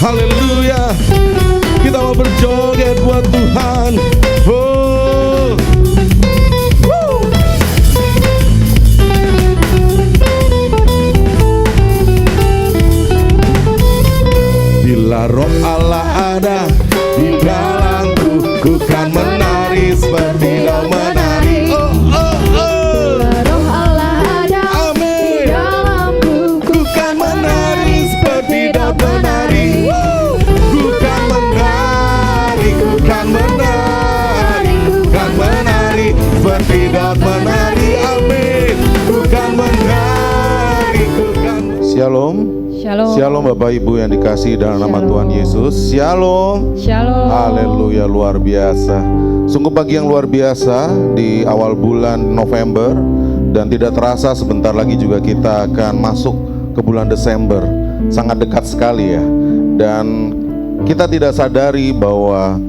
Haleluya. Kita mau berjoget buat Tuhan. Oh. Bila roh Allah ada di dalamku, ku kan menari seperti daun menari. Oh, oh, oh. Bila roh Allah ada Amin. di dalamku, Ku kan menari seperti daun menari. Ku kan menari, ku kan menari, ku kan menari seperti daun menari. Amin. Ku kan menari, ku kan. Shalom. Shalom. Shalom Bapak Ibu yang dikasihi dalam nama Shalom. Tuhan Yesus. Shalom. Shalom. Haleluya, luar biasa. Sungguh pagi yang luar biasa di awal bulan November. Dan tidak terasa sebentar lagi juga kita akan masuk ke bulan Desember. Sangat dekat sekali ya. Dan kita tidak sadari bahwa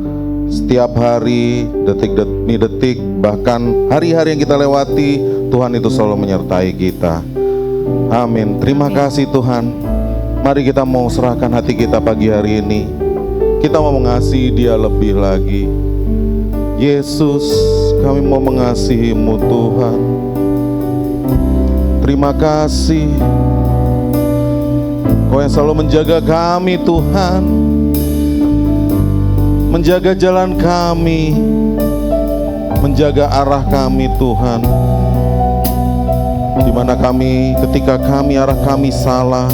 setiap hari, detik demi detik, bahkan hari-hari yang kita lewati, Tuhan itu selalu menyertai kita. Amin. Terima kasih Tuhan. Mari kita mau serahkan hati kita pagi hari ini. Kita mau mengasihi Dia lebih lagi. Yesus, kami mau mengasihi-Mu Tuhan. Terima kasih. Kau yang selalu menjaga kami Tuhan. Menjaga jalan kami. Menjaga arah kami Tuhan. Di mana kami, ketika kami arah kami salah,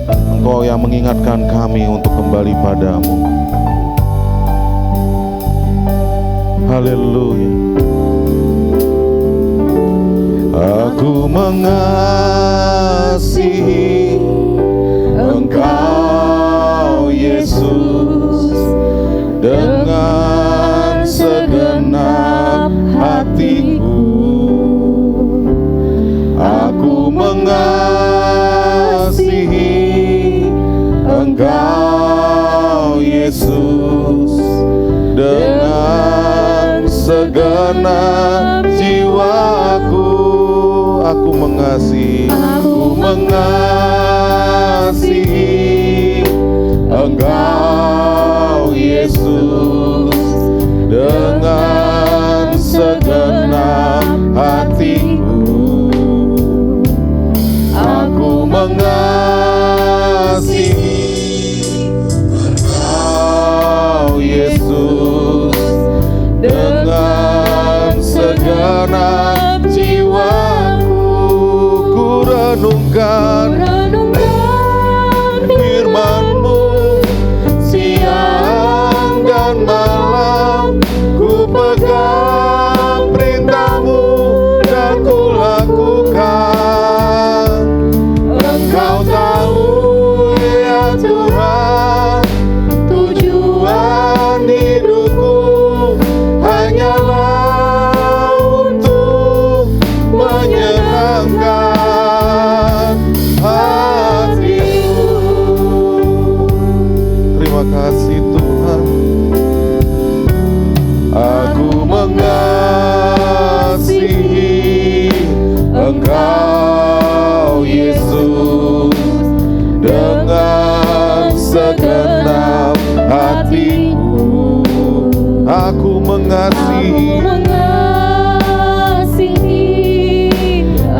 Engkau yang mengingatkan kami untuk kembali padamu. Haleluya. Aku mengasihi Engkau Yesus dengan segenap hatiku. Aku mengasihi Engkau Yesus dengan segenap jiwaku. Aku mengasihi Engkau Yesus dengan segenap hatiku. Aku mengasihi Engkau Yesus dengan segenap jiwaku. Ku renungkan firman-Mu siang dan malam. Ku pegang perintah-Mu dan ku lakukan. Engkau tahu ya Tuhan, tujuan hidupku hanyalah untuk menyenangkan hati-Mu. Terima kasih Tuhan. Aku mengasihi Engkau Yesus dengan segenap hatiku. Aku mengasihi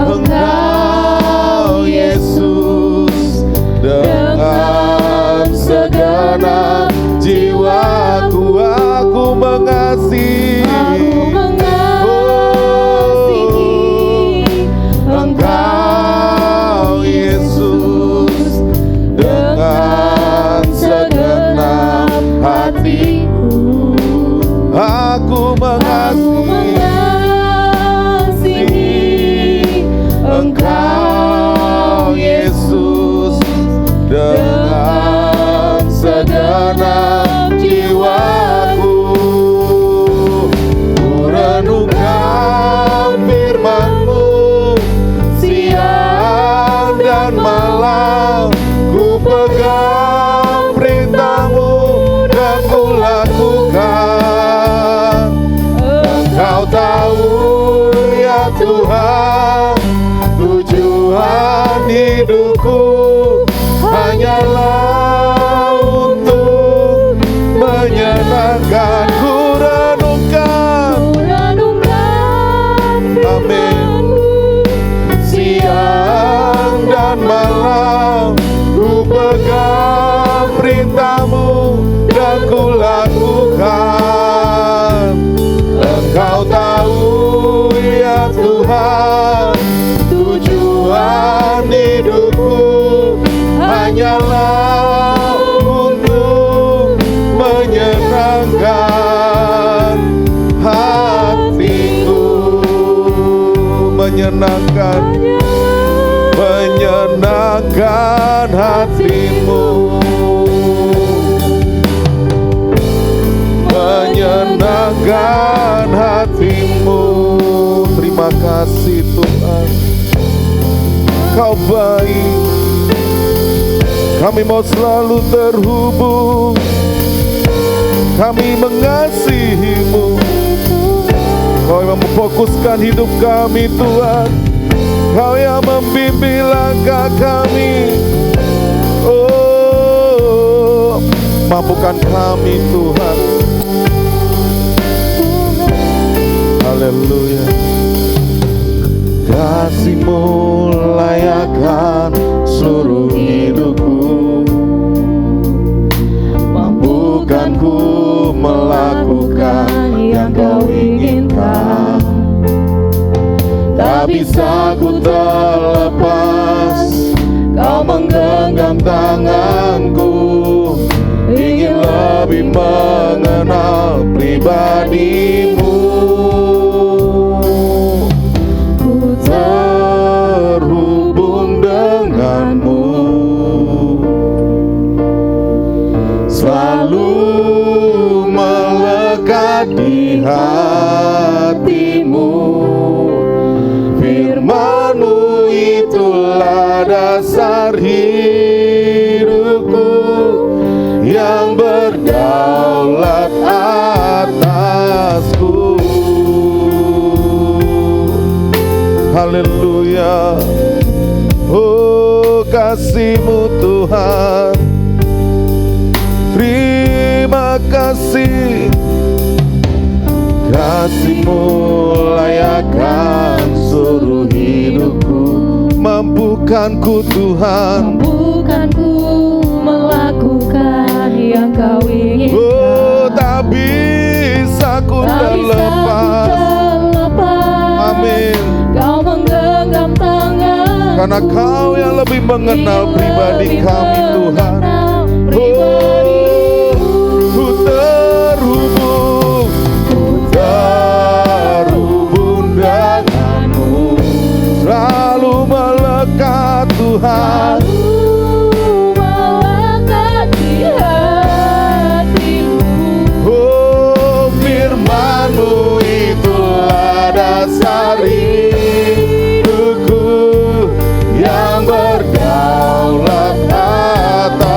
Engkau Yesus dengan segenap jiwaku. Aku mengasihi Engkau Yesus dengan segenap hatiku. Aku mengasihi Engkau Yesus dengan segenap jiwaku. Ku renungkan firman-Mu siang dan malam. Ku pegang perintah-Mu dan ku lakukan. Engkau tahu ya Tuhan, tujuan hidupku hanyalah hanyalah untuk menyenangkan hatiku, menyenangkan hatimu, menyenangkan hatimu. Terima kasih Tuhan, Kau baik. Kami mau selalu terhubung, kami mengasihi-Mu. Kau yang memfokuskan hidup kami Tuhan, Kau yang membimbing langkah kami. Oh, mampukan kami Tuhan. Haleluya. Kasih-Mu layakkan seluruh hidupku, mampukan ku melakukan yang Kau inginkan. Tak bisa ku terlepas, Kau menggenggam tanganku, ingin lebih mengenal pribadi-Mu. Ku terhubung dengan-Mu, selalu melekat di hati-Mu. Firman-Mu itulah dasar hidupku, yang berdaulat atasku. Haleluya. Oh, kasih-Mu Tuhan, terima kasih. Kasih-Mu layakkan seluruh hidupku, mampukan ku Tuhan, mampukan ku melakukan yang Kau inginkan. oh tak bisa ku terlepas. Amin. Kau menggenggam tangan, Karena Kau yang lebih mengenal pribadi kami Tuhan. Oh, ku terhubung dengan-Mu, selalu melekat Tuhan. melekat di hatimu. Oh, firman-Mu itulah dasar hidupku, yang berdaulat atasku.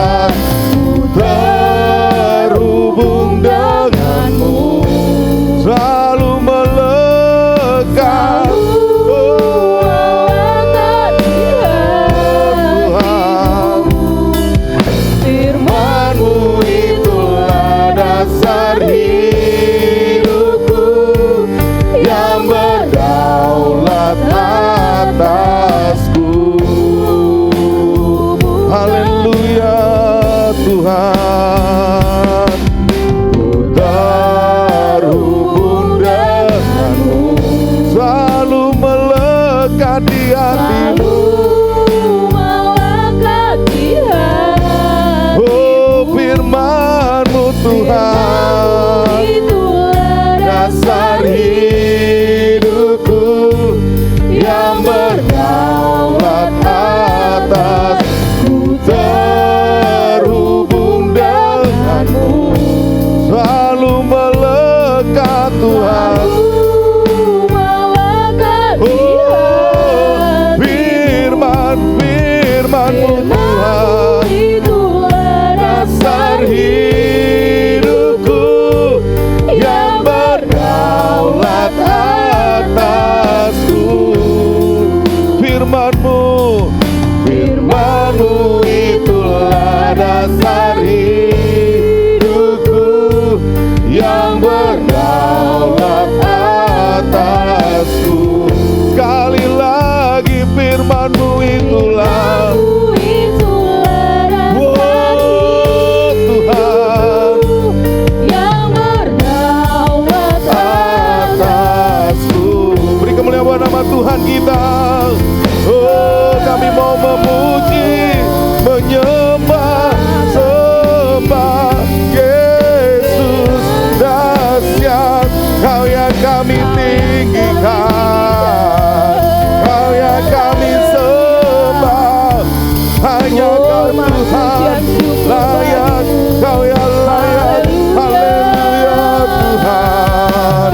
Kau Tuhan, layak, Kau yang layak. Haleluya Tuhan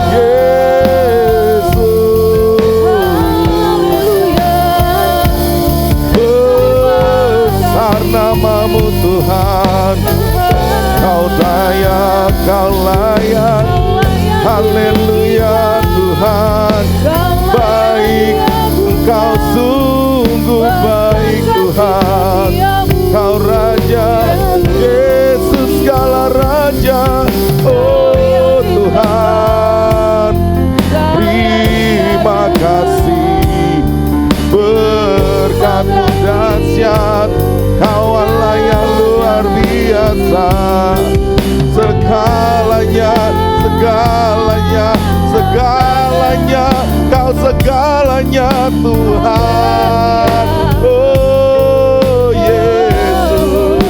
Yesus. Besar namamu Tuhan, Kau layak, Kau layak. Haleluya Tuhan, baik Engkau sungguh baik Tuhan. Kau Raja, Yesus segala Raja. Oh Tuhan, terima kasih. Berkat-Mu dahsyat, Kau Allah yang luar biasa. Segalanya, segalanya, segalanya, Kau segalanya Tuhan. Oh Yesus,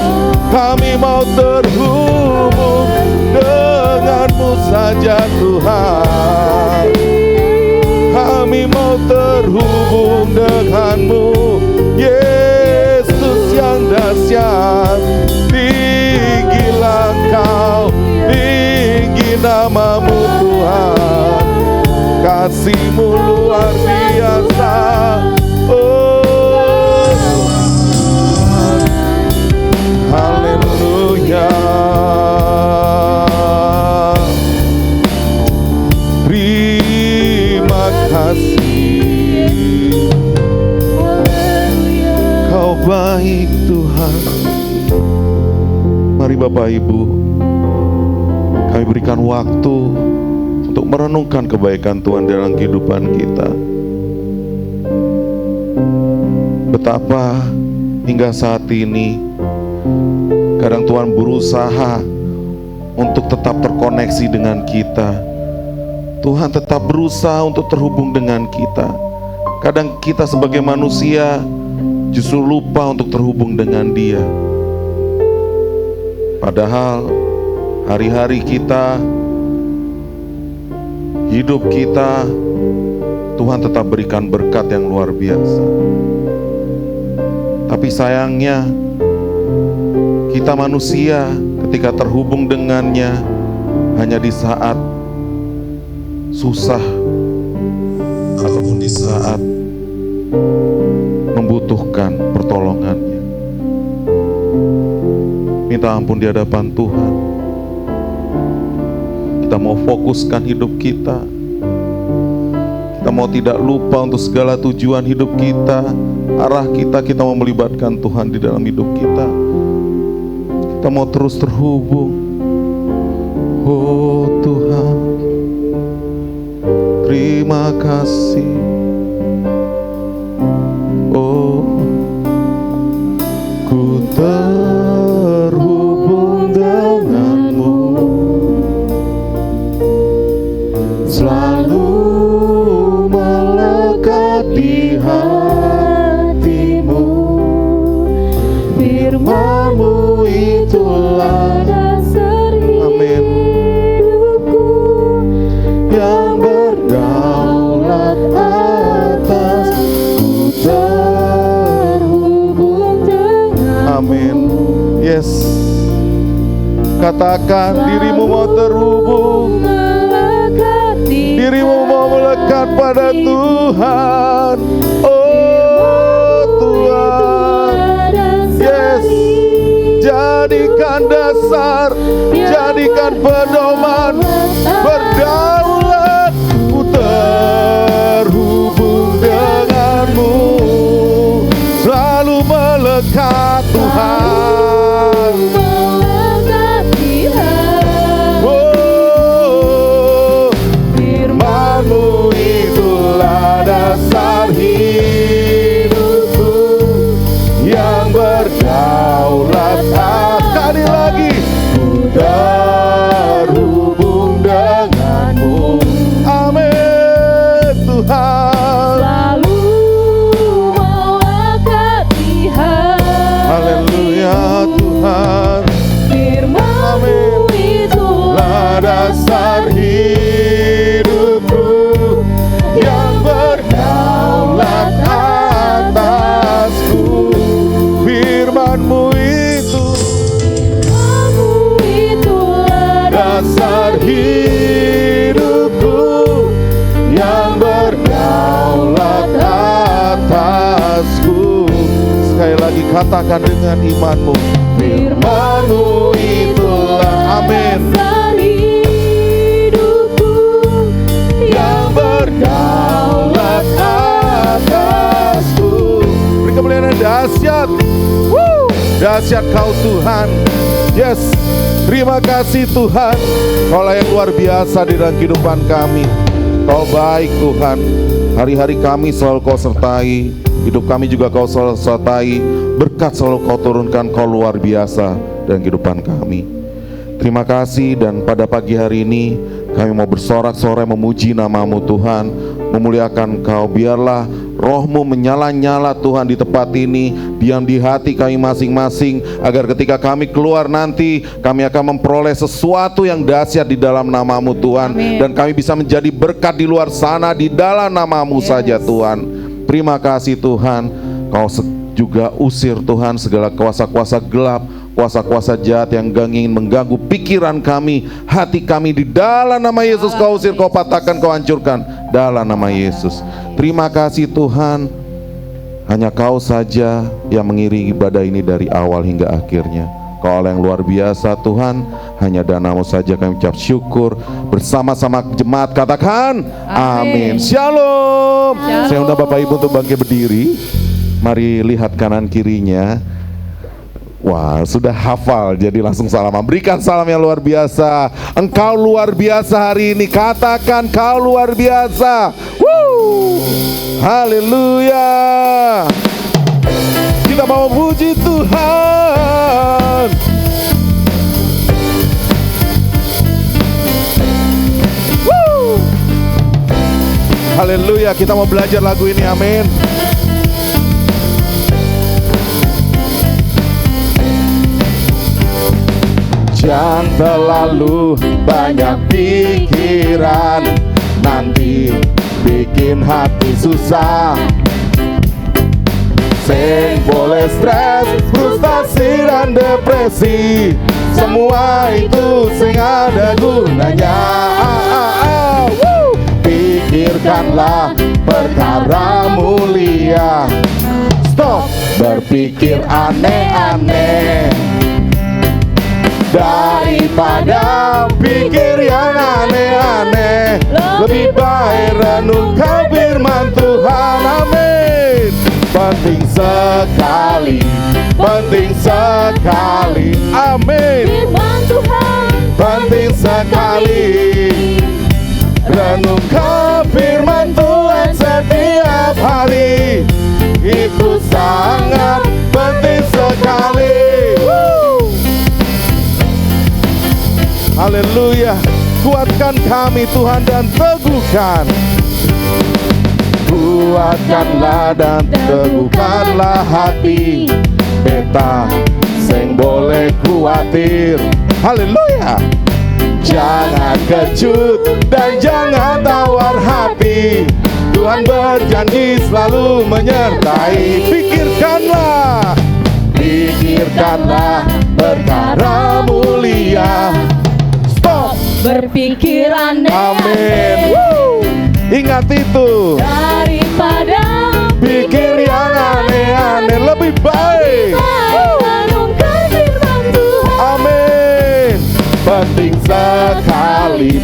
kami mau terhubung dengan-Mu saja Tuhan. Kami mau terhubung dengan-Mu, Yesus yang dahsyat. Tinggilah Kau, tinggi nama-Mu Tuhan. Kasih-Mu luar biasa. Oh haleluya. Terima kasih. Kau baik Tuhan. Mari Bapak Ibu, kami berikan waktu untuk merenungkan kebaikan Tuhan dalam kehidupan kita. Betapa hingga saat ini kadang Tuhan berusaha untuk tetap terkoneksi dengan kita. Tuhan tetap berusaha untuk terhubung dengan kita. Kadang kita sebagai manusia justru lupa untuk terhubung dengan Dia. Padahal hari-hari kita, hidup kita, Tuhan tetap berikan berkat yang luar biasa. Tapi sayangnya, kita manusia ketika terhubung dengannya hanya di saat susah ataupun di saat membutuhkan pertolongannya. Minta ampun di hadapan Tuhan. Kita mau fokuskan hidup kita. Kita mau tidak lupa untuk segala tujuan hidup kita. Arah kita mau melibatkan Tuhan di dalam hidup kita. Kita mau terus terhubung. Oh Tuhan, terima kasih. Oh, ku terhubung denganmu, selalu melekat di hatimu. Firman-Mu itulah dasar hidupku, yang berdaulat atas ku terhubung dengan amin. Yes, katakan dirimu mau terhubung, melekat di dirimu mau melekat pada Tuhan. Oh Tuhan, yes, jadikan dasar, jadikan pedoman, berdaulat. Ku terhubung denganmu, selalu melekat Tuhan. melekat di hati. Oh, firman-Mu itulah dasar hidupku, yang berdaulat. Sekali lagi, ku terhubung denganmu. Amin Tuhan. Selalu melekat di hati. Haleluya Tuhan. Firman-Mu itulah Dasar hidupku, yang berdaulat atasku. firman-Mu itu Kamu itulah dasar hidupku yang berdaulat atasku. Sekali lagi katakan dengan imanmu, firman-Mu itulah, amin, dasar hidupku yang berdaulat atasku. Beri kemuliaan yang dahsyat. Woo! Dahsyat Kau Tuhan. Yes, terima kasih Tuhan. Kaulah yang luar biasa di dalam kehidupan kami. Kau baik Tuhan. Hari-hari kami selalu Kau sertai. Hidup kami juga Kau selalu sertai. Berkat selalu Kau turunkan. Kau luar biasa dalam kehidupan kami. Terima kasih, dan pada pagi hari ini kami mau bersorak-sorai memuji nama-Mu Tuhan, memuliakan Kau. Biarlah Roh-Mu menyala-nyala Tuhan di tempat ini, diam di hati kami masing-masing, agar ketika kami keluar nanti kami akan memperoleh sesuatu yang dahsyat di dalam nama-Mu Tuhan. Amin. Dan kami bisa menjadi berkat di luar sana di dalam nama-Mu saja Tuhan. Terima kasih Tuhan. Kau juga usir Tuhan segala kuasa-kuasa gelap, kuasa-kuasa jahat yang ingin mengganggu pikiran kami, hati kami, di dalam nama Yesus. Kau usir, Kau patahkan, Kau hancurkan dalam nama Yesus. Terima kasih Tuhan. Hanya Kau saja yang mengiringi ibadah ini dari awal hingga akhirnya. Kau yang luar biasa Tuhan. Hanya dana-Mu saja kami ucap syukur. Bersama-sama jemaat katakan amin. Shalom. Saya undang Bapak Ibu untuk bangkit berdiri. Mari lihat kanan kirinya. Wah, sudah hafal, jadi langsung salaman. Berikan salam yang luar biasa. Engkau luar biasa hari ini. Katakan Kau luar biasa. Woo! Haleluya. Kita mau puji Tuhan. Woo! Haleluya, kita mau belajar lagu ini, amin. Jangan terlalu banyak pikiran, nanti bikin hati susah. Sing boleh stres, frustasi dan depresi, semua itu sing ada gunanya. Pikirkanlah perkara mulia. Stop berpikir aneh-aneh, daripada pikir yang aneh-aneh. Lebih baik renungkan firman Tuhan, amin. Penting sekali, amin. firman Tuhan. Penting sekali, renungkan firman Tuhan setiap hari. Itu sangat penting sekali. Haleluya. Kuatkan kami Tuhan dan teguhkan. Kuatkanlah dan teguhkanlah hati. Beta sing boleh khawatir. Haleluya. Jangan kecut dan jangan tawar hati. Tuhan berjanji selalu menyertai. Pikirkanlah perkara mulia. Berpikir Amin. aneh-aneh, Ingat itu. daripada Pikir yang aneh-aneh, lebih baik. renungkan firman Tuhan. Amin. Penting sekali,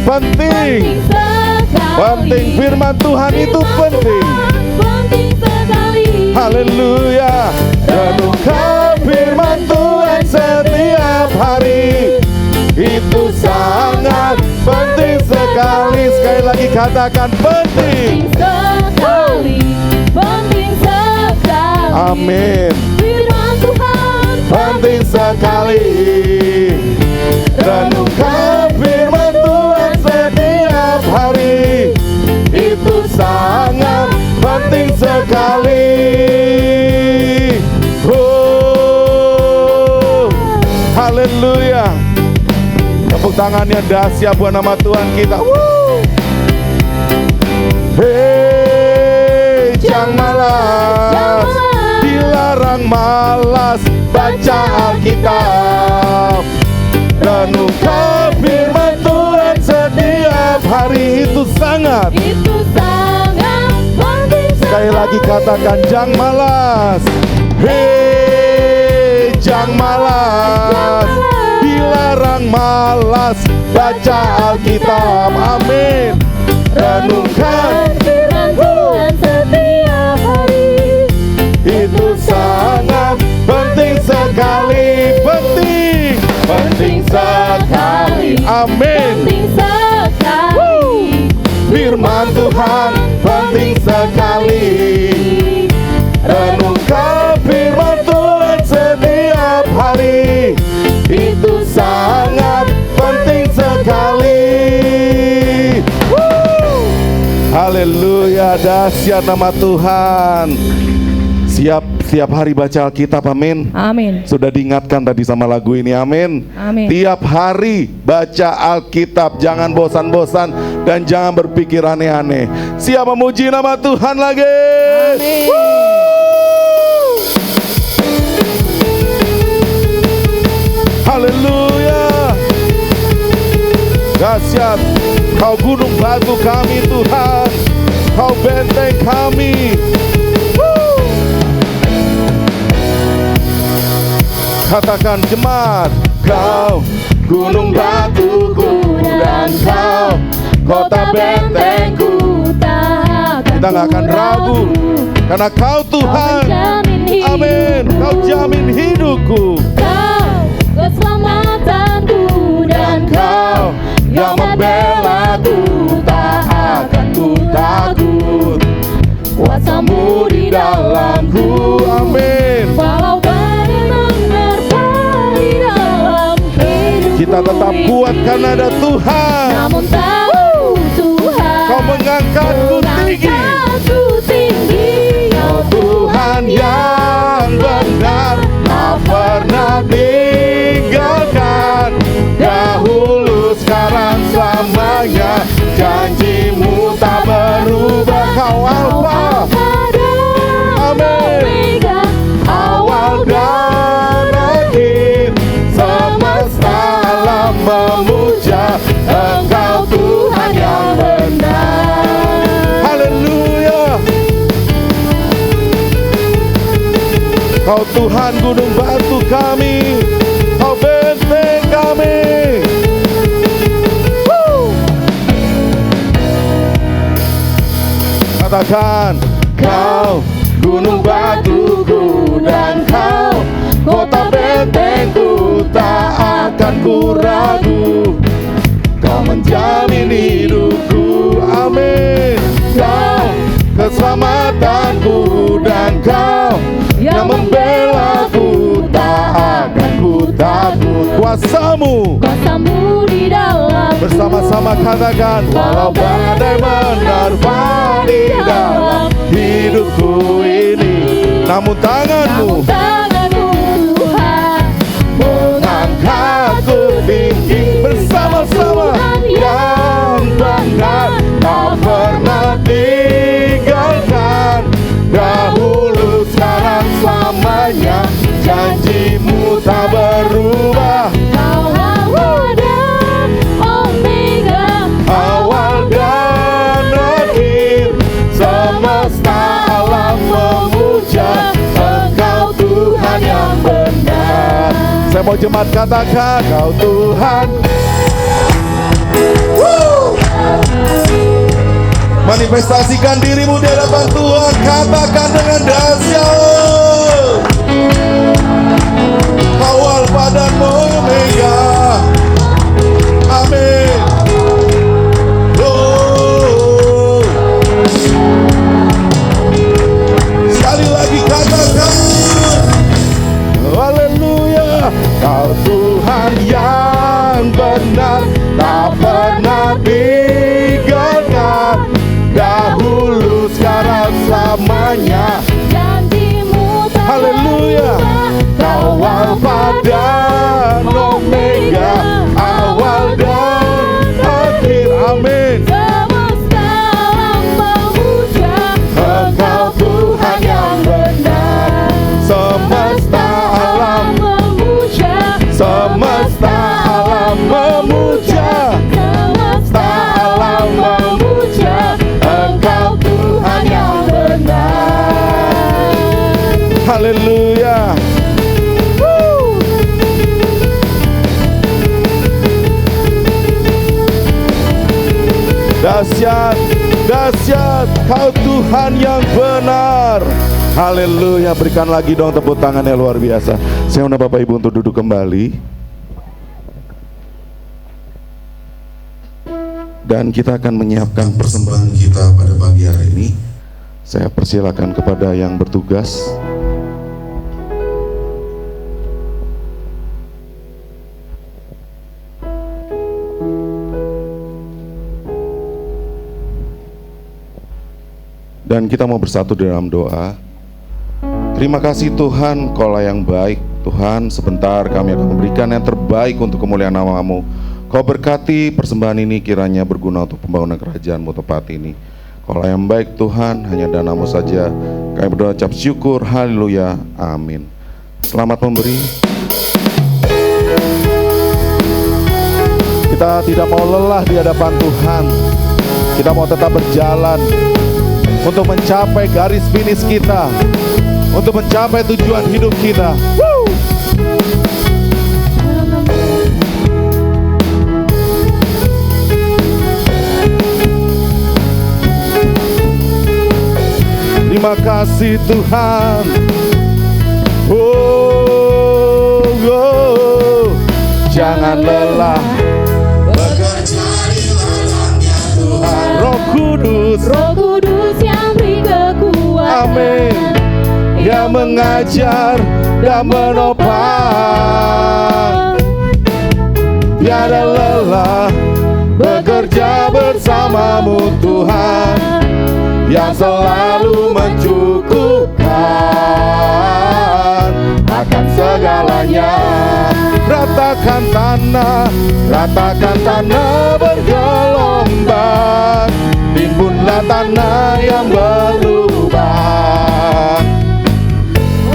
penting firman Tuhan itu penting. Penting sekali. Haleluya. Renungkan firman Tuhan setiap hari. Itu sangat penting sekali. Sekali lagi katakan penting. Penting sekali. Amin. Firman Tuhan Penting sekali. Renungkan firman Tuhan setiap hari. Itu sangat penting sekali. Oh, haleluya. Tepuk tangannya dahsyat buat nama Tuhan kita. Woo. Hei, jangan malas, dilarang yang malas baca Alkitab, renungkan firman Tuhan setiap hari. Itu sangat penting Sekali lagi katakan, jangan malas. Hei, jangan malas. Dilarang malas baca Alkitab. Amin. Renungkan firman Tuhan setiap hari. itu sangat penting sekali. Penting sekali. Amin. Penting sekali. Firman Tuhan penting sekali. Renungkan firman Tuhan setiap hari. Itu sangat penting sekali. Haleluya, dahsyat nama Tuhan. Siap hari baca Alkitab, amin. Amin. Sudah diingatkan tadi sama lagu ini, amin. Amin. Tiap hari baca Alkitab, jangan bosan-bosan dan jangan berpikir aneh-aneh. Siap memuji nama Tuhan lagi. Amin. Haleluya. Dahsyat, Kau gunung batu kami Tuhan, Kau benteng kami. Katakan jemaat, Kau gunung batuku dan Kau kota bentengku. Kita gak akan ragu karena Kau Tuhan. Amin. Kau jamin hidupku. Kau keselamatanku dan Kau yang membelaku. Tak akan ku takut, kuasa-Mu di dalamku. Amin. Walau badai menerpa di dalam hidupku, Kita tetap kuat karena ada Tuhan. namun tahu Tuhan, Kau mengangkatku tinggi. mengangkatku tinggi. Kau Tuhan yang benar, tak pernah tinggalkan. Dahulu, sekarang, selamanya. Janji-Mu tak berubah. Kau Alfa, amin. Awal dan akhir, semesta alam memuja Engkau Tuhan yang benar. Haleluya. Kau Tuhan gunung batu kami, Kau benteng kami. Katakan, Kau gunung batuku dan Kau kota bentengku. Tak akan ku ragu, Kau menjamin hidupku. Amin. Kau keselamatanku dan Kau yang membelaku. Tak akan ku takut, kuasa-Mu. Kuasa-Mu di dalam. Bersama-sama katakan, walau badai menerpa di dalam hidupku ini, namun tangan-Mu Tuhan mengangkatku tinggi. Bersama-sama yang benar, tak pernah tinggalkan. Dahulu, sekarang, selamanya. Janji-Mu tak berubah. Kau Alfa dan Omega, Awal dan akhir, semesta alam memuja Engkau Tuhan yang benar. Saya mau jemaat katakan, Kau Tuhan. Manifestasikan dirimu di hadapan Tuhan. Katakan dengan dahsyat, Kau Alfa dan Omega. Amin. Oh. Sekali lagi katakan, haleluya. Kau Tuhan yang benar, tak pernah tinggalkan. Dahulu, sekarang, selamanya. janji-Mu tak Haleluya. berubah. Kau Alfa dan Omega, awal dan akhir. Amin. Semesta alam memuja Engkau Tuhan yang benar. Kau Tuhan yang benar. Haleluya. Berikan lagi dong tepuk tangannya, luar biasa. Saya undang Bapak Ibu untuk duduk kembali. Dan kita akan menyiapkan persembahan kita pada pagi hari ini. Saya persilakan kepada yang bertugas. Dan kita mau bersatu dalam doa. Terima kasih Tuhan, Kaulah yang baik. Tuhan, sebentar kami akan memberikan yang terbaik untuk kemuliaan nama-Mu. Kau berkati persembahan ini kiranya berguna untuk pembangunan kerajaan-Mu tepat ini. Kaulah yang baik Tuhan, hanya dana-Mu saja. Kami berdoa ucap syukur, haleluya, amin. Selamat memberi. Kita tidak mau lelah di hadapan Tuhan. Kita mau tetap berjalan untuk mencapai garis finish kita, untuk mencapai tujuan hidup kita. Terima kasih Tuhan. Jangan lelah bekerja di ladangnya Tuhan. Roh Kudus, Roh Kudus yang beri kekuatan. amin, yang mengajar dan menopang. Tiada lelah bekerja bersama-Mu Tuhan, yang selalu mencukupkan akan segalanya. Ratakan tanah bergelombang, timbunlah tanah yang berlubang,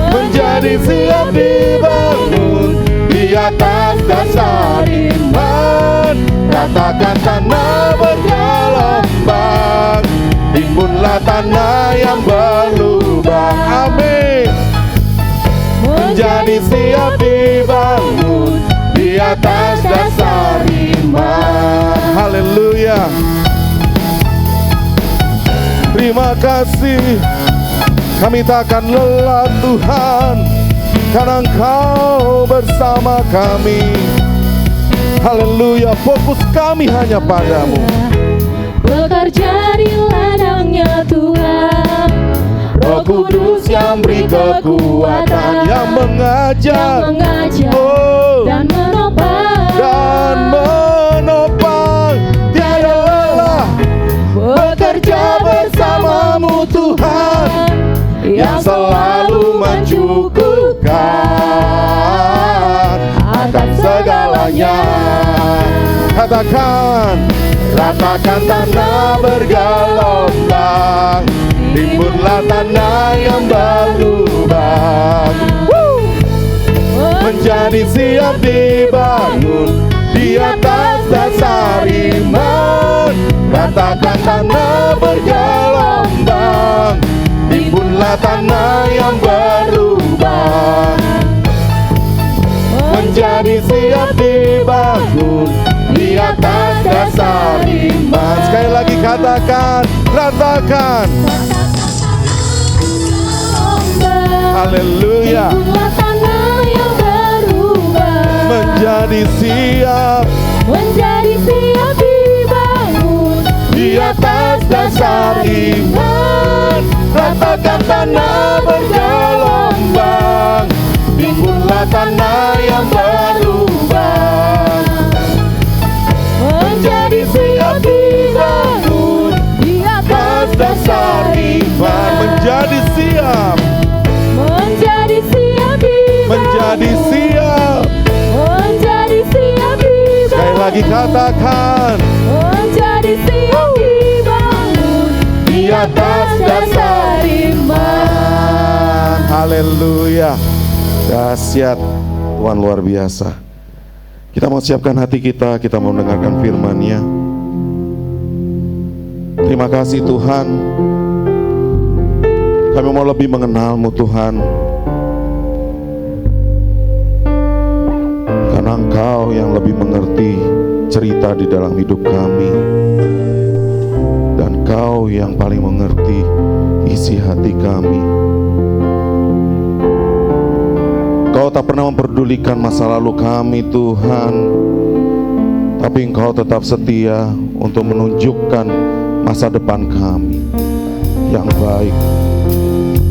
menjadi siap dibangun di atas dasar iman. Ratakan tanah bergelombang, timbunlah tanah yang berlubang, amin. Menjadi siap dibangun di atas dasar iman. Haleluya. Terima kasih. Kami tak akan lelah Tuhan, karena Engkau bersama kami. Haleluya. Fokus kami hanya padamu. Bekerja di ladangnya Tuhan. Roh Kudus yang beri kekuatan, yang mengajar, dan menopang. Tiada lelah bekerja bersama-Mu Tuhan, yang selalu mencukupkan akan segalanya. Katakan, ratakan tanah bergelombang, timbunlah tanah yang berlubang, menjadi siap dibangun di atas dasar iman. Ratakan tanah bergelombang, timbunlah tanah yang berlubang, menjadi siap dibangun di atas dasar iman. Sekali lagi katakan, ratakan. Haleluya. Menjadi siap dibangun di atas dasar iman. Ratakan tanah bergelombang, timbunlah tanah yang berlubang, menjadi siap dibangun di atas dasar iman. Menjadi siap dibangun. Sekali lagi katakan, menjadi siap dibangun di atas dasar iman. Haleluya. Dahsyat, Tuhan luar biasa. Kita mau siapkan hati kita mau mendengarkan firman-Nya. Terima kasih Tuhan. Kami mau lebih mengenal-Mu Tuhan, karena Engkau yang lebih mengerti cerita di dalam hidup kami. Dan Engkau yang paling mengerti isi hati kami. Engkau tak pernah memperdulikan masa lalu kami Tuhan, tapi Engkau tetap setia untuk menunjukkan masa depan kami yang baik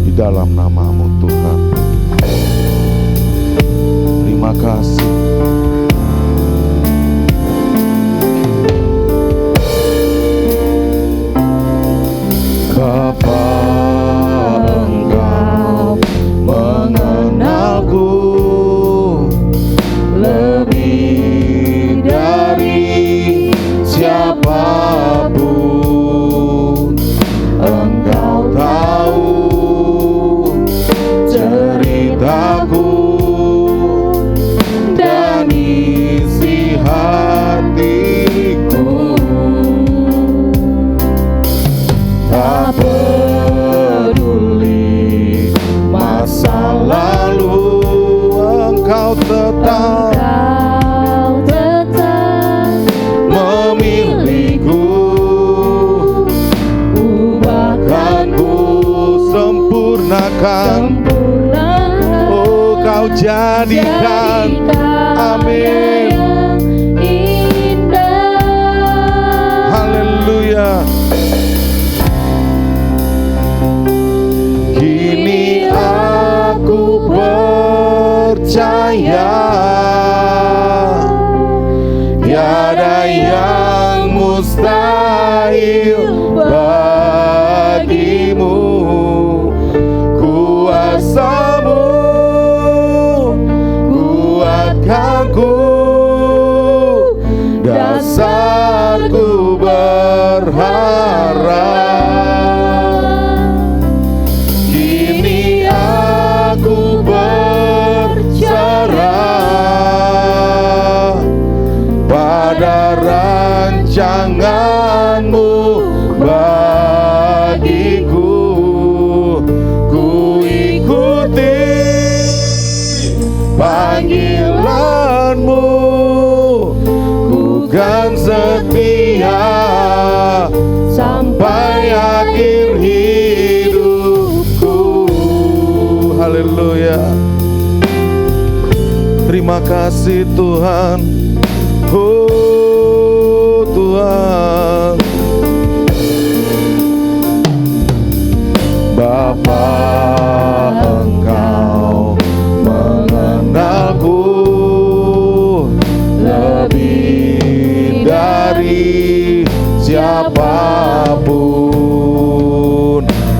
di dalam nama-Mu Tuhan. Terima kasih. Bapa, Engkau mengenalku lebih dari siapapun. Engkau tahu ceritaku dan isi hatiku. Tak peduli masa lalu, Engkau tetap memilihku. Ubahkanku, sempurnakan, oh Kau jadikan, amin. Haleluya. Kini aku percaya tiada yang mustahil bagimu. Kuasa-Mu kuatkanku, dasarku berharap. Kini aku berserah pada rancangan-Mu bagiku. Ku ikuti panggilan-Mu, ku kan setia sampai akhir hidupku. Haleluya. Terima kasih Tuhan. Oh Tuhan. Bapa, Engkau mengenalku lebih dari siapapun.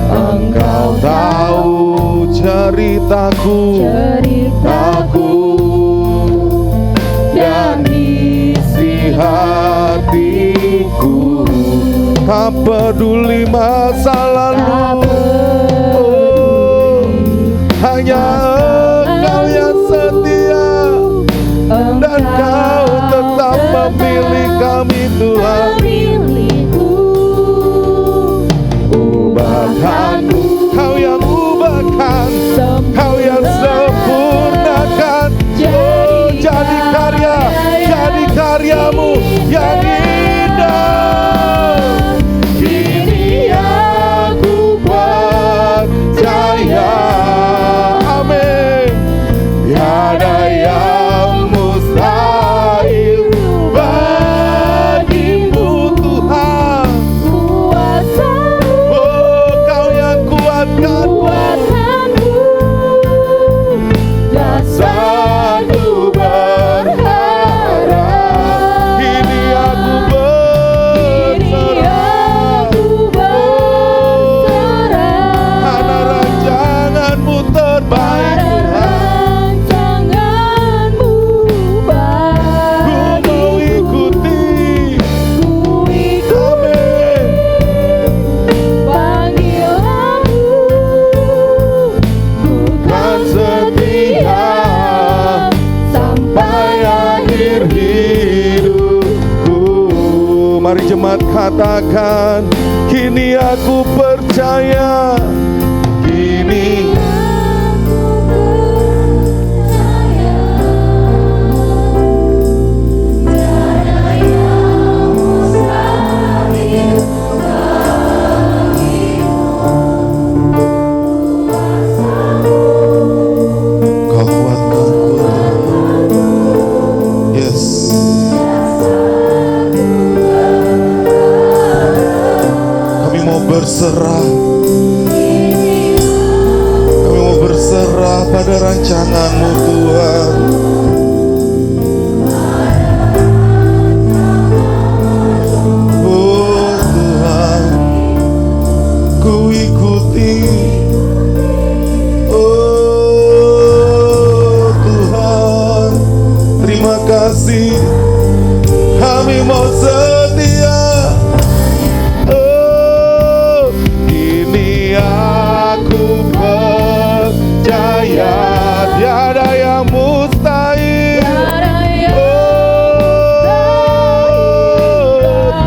Engkau tahu ceritaku dan isi hatiku. Tak peduli masa lalu, oh, hanya Engkau yang setia, dan Kau tetap memilih kami Tuhan. Ubahkanku, Kau yang ubahkan, Kau yang sempurnakan. Oh, jadi karya-Mu yang indah. Kini aku percaya, amin. Tiada yang mustahil bagimu Tuhan. Oh, Kau yang kuatkanku, dasarku berharap. Kini aku berserah, karena rancangan-Mu terbaik Tuhan. Ku mau ikuti, amin. Kan setia sampai akhir hidupku. Mari jemaat katakan, kini aku percaya. Kini berserah. Kami mau berserah pada rancangan-Mu Tuhan. Oh Tuhan, ku ikuti. Oh Tuhan, terima kasih. Kami mau setia. Oh, kini aku percaya tiada yang mustahil. Tiada yang Oh,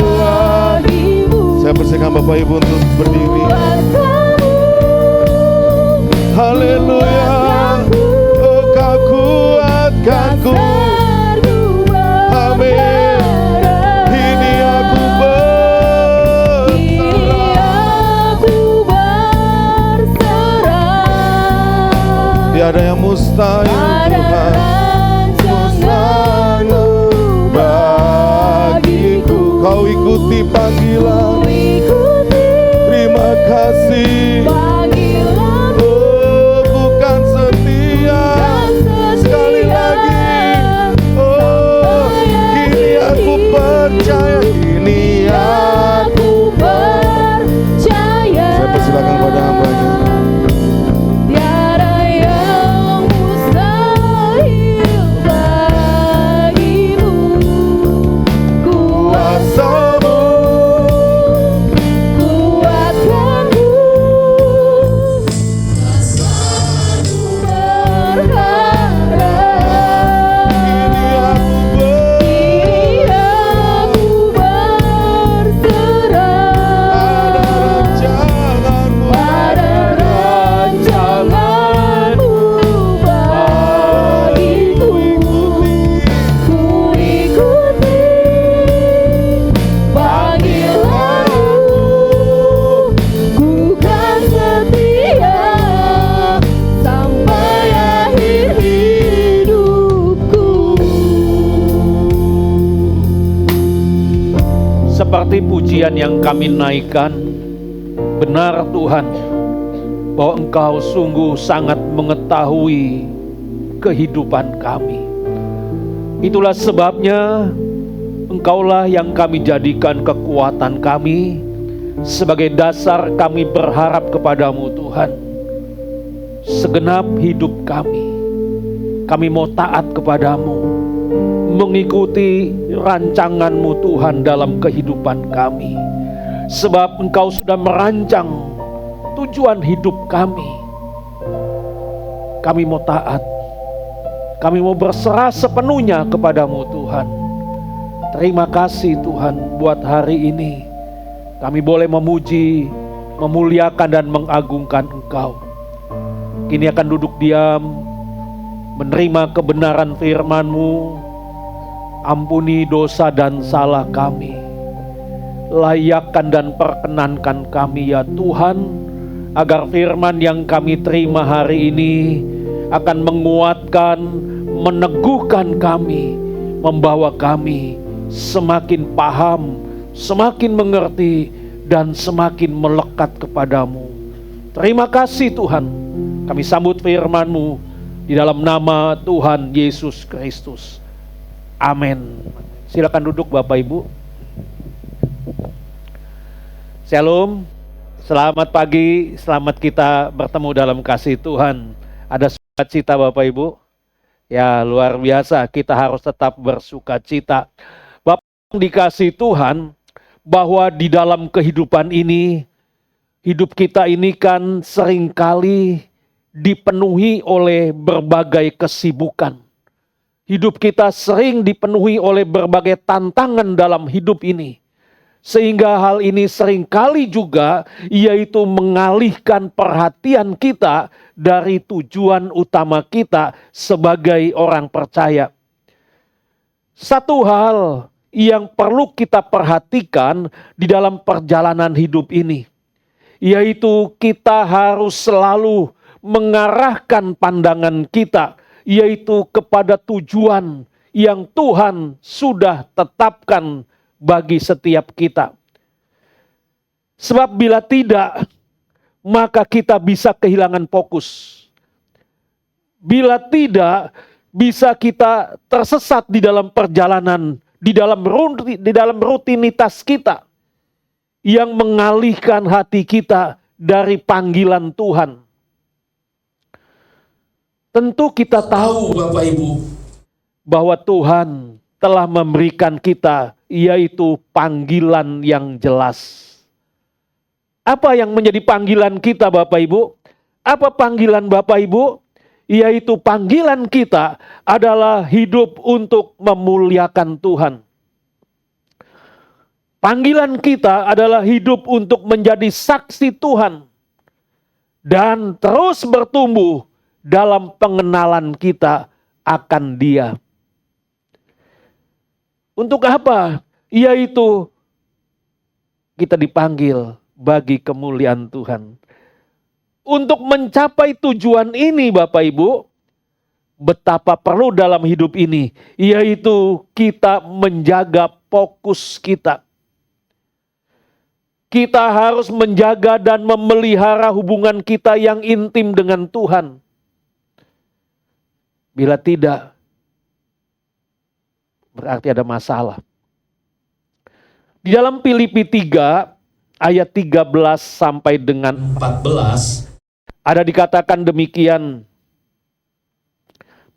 Tuhan. bagimu. Saya persilakan Bapak Ibu untuk berdiri. Haleluya. Oh, Kau kuatkanku. Amin. Kini aku berserah. Tiada yang mustahil Tuhan. Mustahil bagiku. Kau ikuti panggilan. Terima kasih. Oh, bukan setia. Sekali lagi. Oh, kini aku percaya. Kini aku. Saya persilakan pada hamba-Nya. Tiada yang mustahil bagimu. Kuasa-Mu. Kuatkanku. Kini aku ada rancangan-Mu. Ku ikuti. Seperti pujian yang kami naikkan, benar Tuhan, bahwa Engkau sungguh sangat mengetahui kehidupan kami. Itulah sebabnya Engkaulah yang kami jadikan kekuatan kami, sebagai dasar kami berharap kepadamu Tuhan. Segenap hidup kami mau taat kepadamu, mengikuti rancangan-Mu Tuhan dalam kehidupan kami. Sebab Engkau sudah merancang tujuan hidup kami. Kami mau taat. Kami mau berserah sepenuhnya kepadamu Tuhan. Terima kasih Tuhan buat hari ini. Kami boleh memuji, memuliakan dan mengagungkan Engkau. Kini akan duduk diam, menerima kebenaran firman-Mu. Ampuni dosa dan salah kami. Layakkan dan perkenankan kami ya Tuhan, agar firman yang kami terima hari ini akan menguatkan, meneguhkan kami, membawa kami semakin paham, semakin mengerti, dan semakin melekat kepadamu. Terima kasih Tuhan. Kami sambut firman-Mu di dalam nama Tuhan Yesus Kristus. Amin. Silakan duduk Bapak Ibu. Shalom. Selamat pagi, selamat kita bertemu dalam kasih Tuhan. Ada sukacita Bapak Ibu? Ya, luar biasa, kita harus tetap bersukacita. Bapak dikasih Tuhan, bahwa di dalam kehidupan ini, hidup kita ini kan seringkali dipenuhi oleh berbagai kesibukan. Hidup kita sering dipenuhi oleh berbagai tantangan dalam hidup ini. Sehingga hal ini seringkali juga yaitu mengalihkan perhatian kita dari tujuan utama kita sebagai orang percaya. Satu hal yang perlu kita perhatikan di dalam perjalanan hidup ini, yaitu kita harus selalu mengarahkan pandangan kita, yaitu kepada tujuan yang Tuhan sudah tetapkan bagi setiap kita. Sebab bila tidak, maka kita bisa kehilangan fokus. Bila tidak, bisa kita tersesat di dalam perjalanan, di dalam rutinitas kita yang mengalihkan hati kita dari panggilan Tuhan. Tentu kita tahu Bapak Ibu bahwa Tuhan telah memberikan kita yaitu panggilan yang jelas. Apa yang menjadi panggilan kita Bapak Ibu? Apa panggilan Bapak Ibu? Yaitu panggilan kita adalah hidup untuk memuliakan Tuhan. Panggilan kita adalah hidup untuk menjadi saksi Tuhan dan terus bertumbuh dalam pengenalan kita akan Dia. Untuk apa? Yaitu kita dipanggil bagi kemuliaan Tuhan. Untuk mencapai tujuan ini Bapak Ibu, betapa perlu dalam hidup ini, yaitu kita menjaga fokus kita. Kita harus menjaga dan memelihara hubungan kita yang intim dengan Tuhan. Bila tidak, berarti ada masalah. Di dalam Filipi 3 ayat 13 sampai dengan 14 ada dikatakan demikian.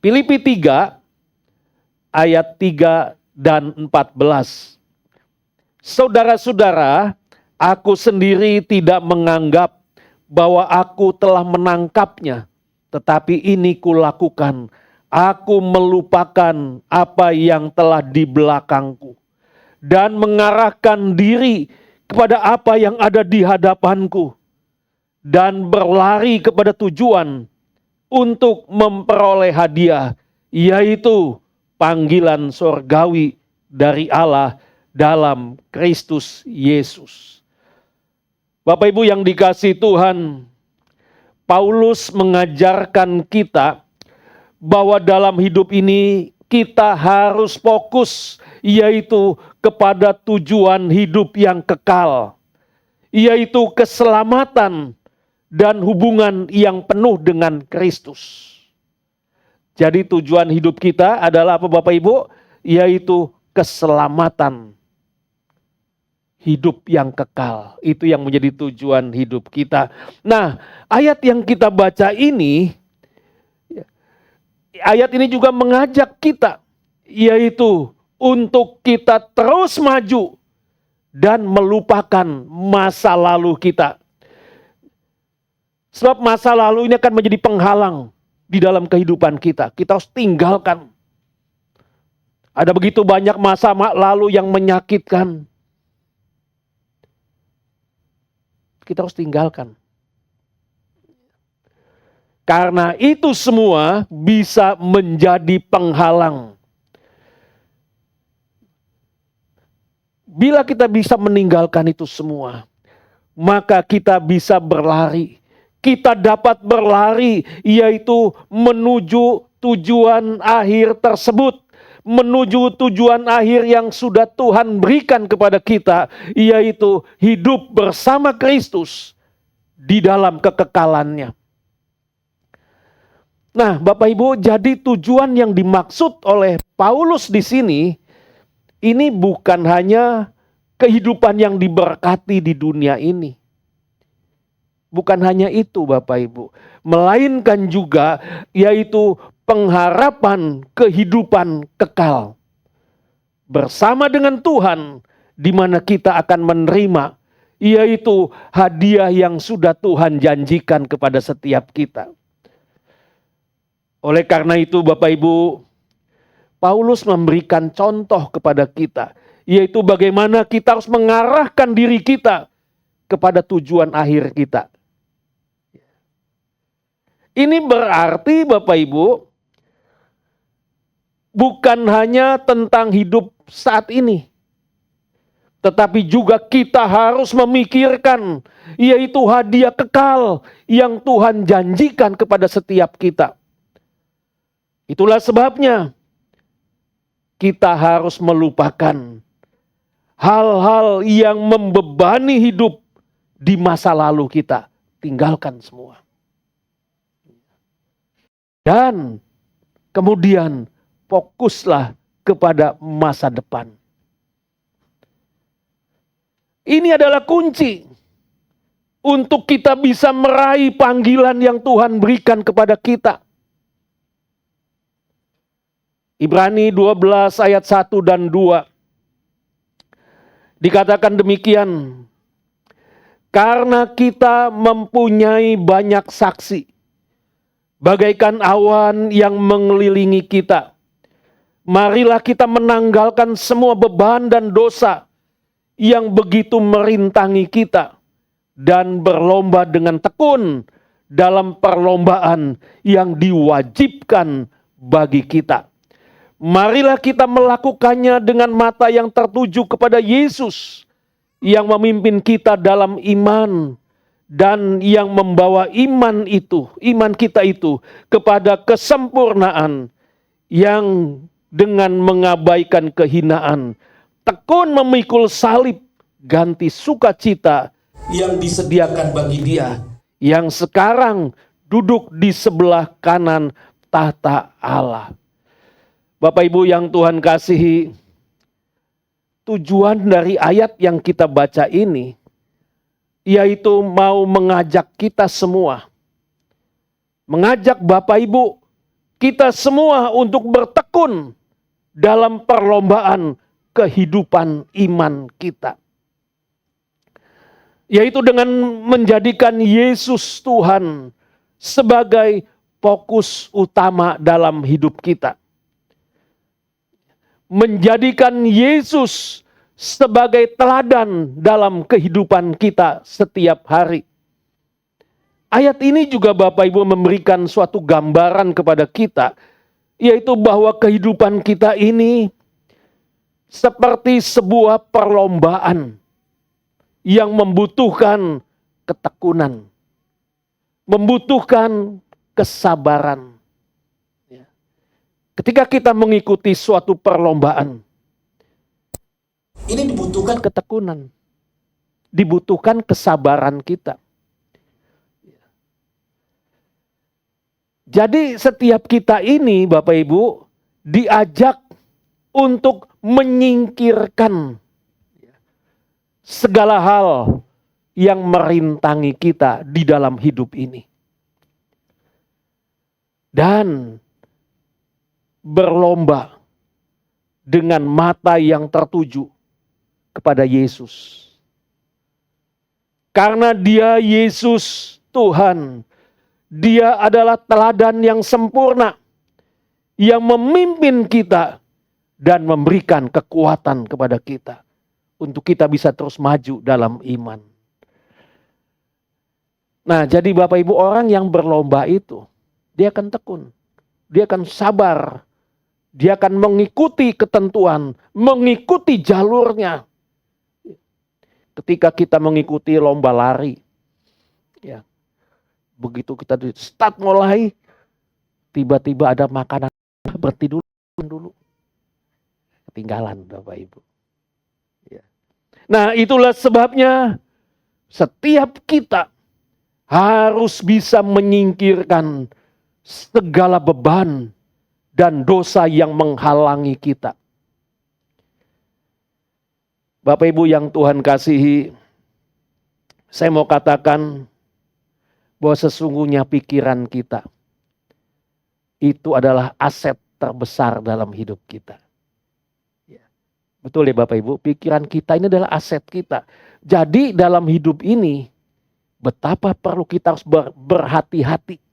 Filipi 3 ayat 3 dan 14. Saudara-saudara, aku sendiri tidak menganggap bahwa aku telah menangkapnya, tetapi ini kulakukan. Aku melupakan apa yang telah di belakangku dan mengarahkan diri kepada apa yang ada di hadapanku dan berlari kepada tujuan untuk memperoleh hadiah, yaitu panggilan sorgawi dari Allah dalam Kristus Yesus. Bapak Ibu yang dikasihi Tuhan, Paulus mengajarkan kita bahwa dalam hidup ini kita harus fokus, yaitu kepada tujuan hidup yang kekal, yaitu keselamatan dan hubungan yang penuh dengan Kristus. Jadi tujuan hidup kita adalah apa Bapak Ibu? Yaitu keselamatan. Hidup yang kekal. Itu yang menjadi tujuan hidup kita. Nah, ayat yang kita baca ini, ayat ini juga mengajak kita, yaitu untuk kita terus maju dan melupakan masa lalu kita. Sebab masa lalu ini akan menjadi penghalang di dalam kehidupan kita. Kita harus tinggalkan. Ada begitu banyak masa lalu yang menyakitkan. Kita harus tinggalkan. Karena itu semua bisa menjadi penghalang. Bila kita bisa meninggalkan itu semua, maka kita bisa berlari. Kita dapat berlari, yaitu menuju tujuan akhir tersebut. Menuju tujuan akhir yang sudah Tuhan berikan kepada kita, yaitu hidup bersama Kristus di dalam kekekalannya. Nah, Bapak Ibu, jadi tujuan yang dimaksud oleh Paulus di sini, ini bukan hanya kehidupan yang diberkati di dunia ini. Bukan hanya itu Bapak Ibu, melainkan juga yaitu pengharapan kehidupan kekal bersama dengan Tuhan, di mana kita akan menerima yaitu hadiah yang sudah Tuhan janjikan kepada setiap kita. Oleh karena itu Bapak Ibu, Paulus memberikan contoh kepada kita, yaitu bagaimana kita harus mengarahkan diri kita kepada tujuan akhir kita. Ini berarti Bapak Ibu, bukan hanya tentang hidup saat ini, tetapi juga kita harus memikirkan, yaitu hadiah kekal yang Tuhan janjikan kepada setiap kita. Itulah sebabnya kita harus melupakan hal-hal yang membebani hidup di masa lalu kita, tinggalkan semua. Dan kemudian fokuslah kepada masa depan. Ini adalah kunci untuk kita bisa meraih panggilan yang Tuhan berikan kepada kita. Ibrani 12 ayat 1 dan 2. Dikatakan demikian, karena kita mempunyai banyak saksi, bagaikan awan yang mengelilingi kita. Marilah kita menanggalkan semua beban dan dosa yang begitu merintangi kita, dan berlomba dengan tekun dalam perlombaan yang diwajibkan bagi kita. Marilah kita melakukannya dengan mata yang tertuju kepada Yesus yang memimpin kita dalam iman dan yang membawa iman kita itu kepada kesempurnaan, yang dengan mengabaikan kehinaan tekun memikul salib, ganti sukacita yang disediakan bagi Dia yang sekarang duduk di sebelah kanan tahta Allah. Bapak Ibu yang Tuhan kasihi, tujuan dari ayat yang kita baca ini yaitu mau mengajak kita semua, mengajak Bapak Ibu kita semua untuk bertekun dalam perlombaan kehidupan iman kita. Yaitu dengan menjadikan Yesus Tuhan sebagai fokus utama dalam hidup kita. Menjadikan Yesus sebagai teladan dalam kehidupan kita setiap hari. Ayat ini juga Bapak Ibu memberikan suatu gambaran kepada kita, yaitu bahwa kehidupan kita ini seperti sebuah perlombaan yang membutuhkan ketekunan, membutuhkan kesabaran. Ketika kita mengikuti suatu perlombaan, ini dibutuhkan ketekunan, dibutuhkan kesabaran kita. Jadi setiap kita ini Bapak Ibu diajak untuk menyingkirkan segala hal yang merintangi kita di dalam hidup ini. Dan berlomba dengan mata yang tertuju kepada Yesus. Karena Dia Yesus Tuhan, Dia adalah teladan yang sempurna, yang memimpin kita dan memberikan kekuatan kepada kita untuk kita bisa terus maju dalam iman. Nah, jadi Bapak Ibu, orang yang berlomba itu, dia akan tekun, dia akan sabar, dia akan mengikuti ketentuan, mengikuti jalurnya. Ketika kita mengikuti lomba lari, ya, begitu kita di start mulai, tiba-tiba ada makanan, berhenti dulu. Ketinggalan Bapak Ibu. Ya. Nah, itulah sebabnya setiap kita harus bisa menyingkirkan segala beban dan dosa yang menghalangi kita. Bapak Ibu yang Tuhan kasihi, saya mau katakan bahwa sesungguhnya pikiran kita itu adalah aset terbesar dalam hidup kita. Betul ya Bapak Ibu, pikiran kita ini adalah aset kita. Jadi dalam hidup ini, betapa perlu kita harus berhati-hati.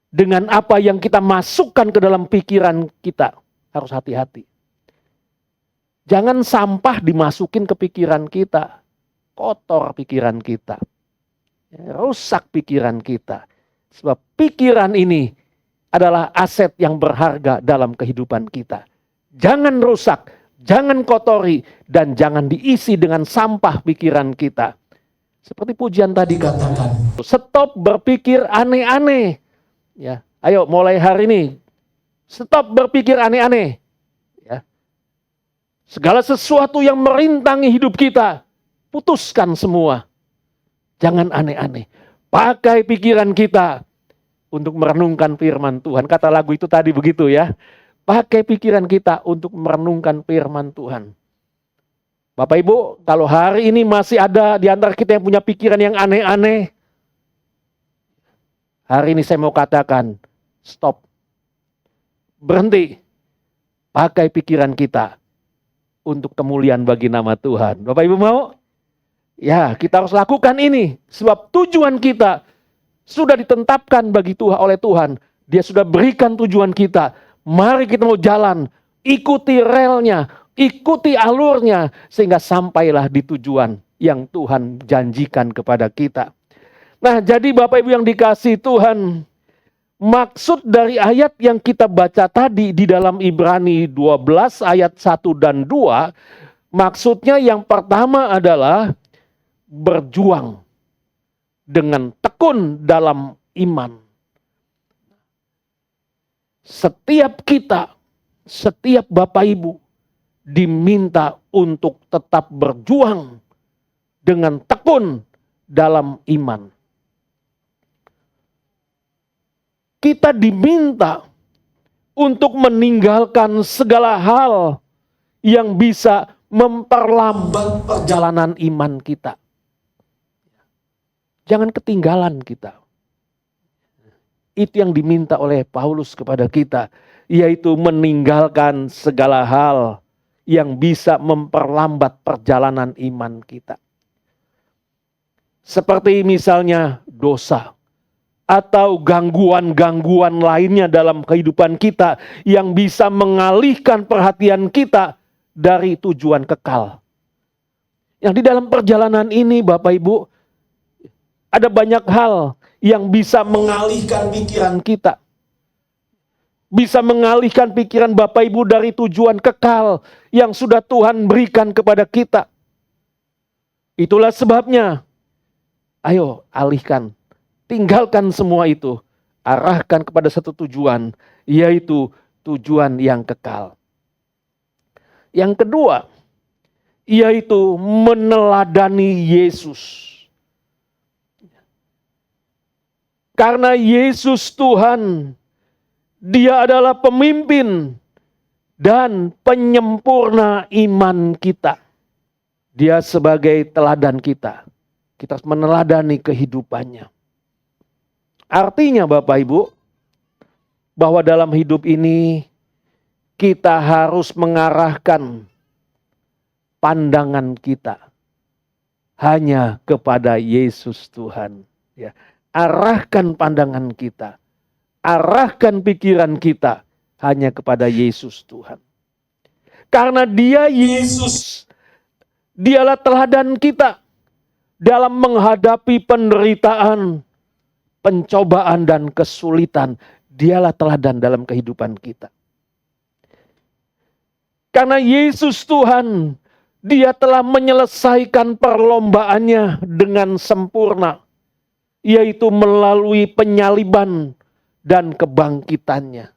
Dengan apa yang kita masukkan ke dalam pikiran kita, harus hati-hati. Jangan sampah dimasukin ke pikiran kita, kotor pikiran kita, rusak pikiran kita. Sebab pikiran ini adalah aset yang berharga dalam kehidupan kita. Jangan rusak, jangan kotori, dan jangan diisi dengan sampah pikiran kita. Seperti pujian tadi katakan, stop berpikir aneh-aneh. Ya, ayo mulai hari ini, stop berpikir aneh-aneh. Ya. Segala sesuatu yang merintangi hidup kita, putuskan semua. Jangan aneh-aneh. Pakai pikiran kita untuk merenungkan firman Tuhan. Kata lagu itu tadi begitu ya. Pakai pikiran kita untuk merenungkan firman Tuhan. Bapak Ibu, kalau hari ini masih ada di antara kita yang punya pikiran yang aneh-aneh, hari ini saya mau katakan, stop. Berhenti. Pakai pikiran kita untuk kemuliaan bagi nama Tuhan. Bapak Ibu mau? Ya, kita harus lakukan ini. Sebab tujuan kita sudah ditetapkan bagi Tuhan oleh Tuhan. Dia sudah berikan tujuan kita. Mari kita mau jalan. Ikuti relnya. Ikuti alurnya. Sehingga sampailah di tujuan yang Tuhan janjikan kepada kita. Nah, jadi Bapak Ibu yang dikasihi Tuhan. Maksud dari ayat yang kita baca tadi di dalam Ibrani 12 ayat 1 dan 2. Maksudnya yang pertama adalah berjuang dengan tekun dalam iman. Setiap kita, setiap Bapak Ibu diminta untuk tetap berjuang dengan tekun dalam iman. Kita diminta untuk meninggalkan segala hal yang bisa memperlambat perjalanan iman kita. Jangan ketinggalan kita. Itu yang diminta oleh Paulus kepada kita. Yaitu meninggalkan segala hal yang bisa memperlambat perjalanan iman kita. Seperti misalnya dosa. Atau gangguan-gangguan lainnya dalam kehidupan kita. Yang bisa mengalihkan perhatian kita dari tujuan kekal. Yang di dalam perjalanan ini Bapak Ibu, ada banyak hal yang bisa mengalihkan pikiran kita. Bisa mengalihkan pikiran Bapak Ibu dari tujuan kekal yang sudah Tuhan berikan kepada kita. Itulah sebabnya, ayo alihkan, tinggalkan semua itu. Arahkan kepada satu tujuan, yaitu tujuan yang kekal. Yang kedua, yaitu meneladani Yesus. Karena Yesus Tuhan, Dia adalah pemimpin dan penyempurna iman kita. Dia sebagai teladan kita. Kita harus meneladani kehidupannya. Artinya Bapak Ibu, bahwa dalam hidup ini kita harus mengarahkan pandangan kita hanya kepada Yesus Tuhan. Ya. Arahkan pandangan kita, arahkan pikiran kita hanya kepada Yesus Tuhan. Karena Dia Yesus, Dialah teladan kita dalam menghadapi penderitaan, pencobaan dan kesulitan. Dialah teladan dalam kehidupan kita. Karena Yesus Tuhan, Dia telah menyelesaikan perlombaannya dengan sempurna. Yaitu melalui penyaliban dan kebangkitannya.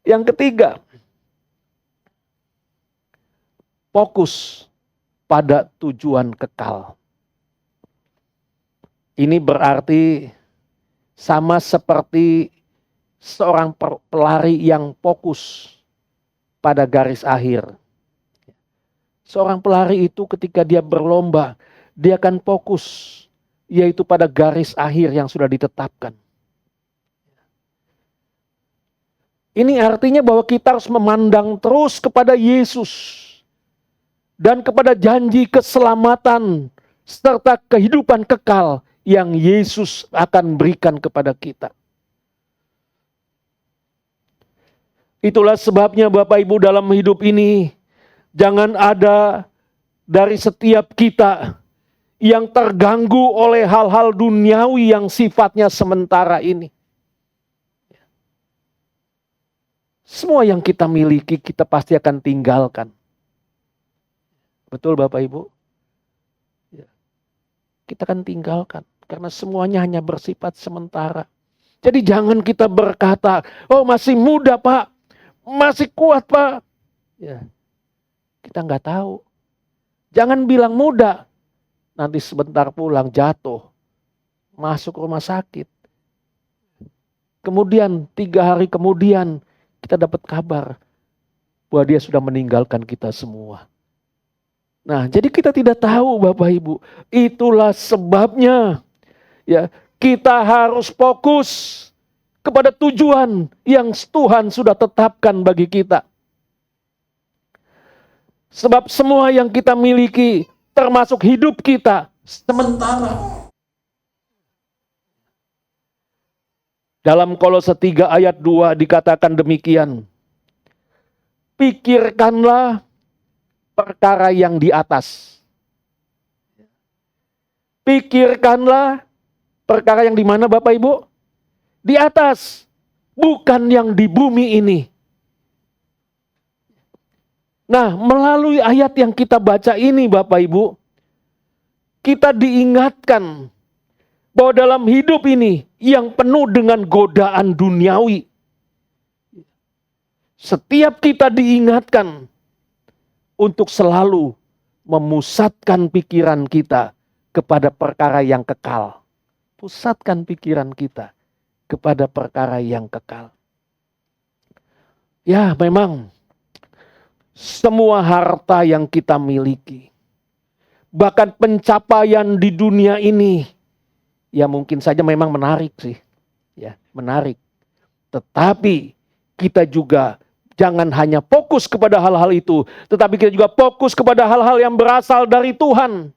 Yang ketiga, fokus pada tujuan kekal. Ini berarti sama seperti seorang pelari yang fokus pada garis akhir. Seorang pelari itu ketika dia berlomba, dia akan fokus, yaitu pada garis akhir yang sudah ditetapkan. Ini artinya bahwa kita harus memandang terus kepada Yesus. Dan kepada janji keselamatan, serta kehidupan kekal yang Yesus akan berikan kepada kita. Itulah sebabnya Bapak Ibu dalam hidup ini, jangan ada dari setiap kita yang terganggu oleh hal-hal duniawi yang sifatnya sementara ini. Semua yang kita miliki kita pasti akan tinggalkan. Betul Bapak Ibu? Kita akan tinggalkan. Karena semuanya hanya bersifat sementara. Jadi jangan kita berkata, oh masih muda Pak. Masih kuat Pak. Ya. Kita nggak tahu. Jangan bilang muda, nanti sebentar pulang jatuh, masuk rumah sakit. Kemudian 3 hari kemudian kita dapat kabar bahwa dia sudah meninggalkan kita semua. Nah, jadi kita tidak tahu Bapak Ibu. Itulah sebabnya ya kita harus fokus kepada tujuan yang Tuhan sudah tetapkan bagi kita. Sebab semua yang kita miliki, termasuk hidup kita, sementara. Dalam Kolose 3 ayat 2 dikatakan demikian. Pikirkanlah perkara yang di atas. Pikirkanlah perkara yang di mana Bapak Ibu? Di atas, bukan yang di bumi ini. Nah, melalui ayat yang kita baca ini Bapak Ibu, kita diingatkan bahwa dalam hidup ini yang penuh dengan godaan duniawi, setiap kita diingatkan untuk selalu memusatkan pikiran kita kepada perkara yang kekal. Pusatkan pikiran kita kepada perkara yang kekal. Ya, memang semua harta yang kita miliki, bahkan pencapaian di dunia ini, ya mungkin saja memang menarik sih, ya menarik. Tetapi kita juga jangan hanya fokus kepada hal-hal itu, tetapi kita juga fokus kepada hal-hal yang berasal dari Tuhan.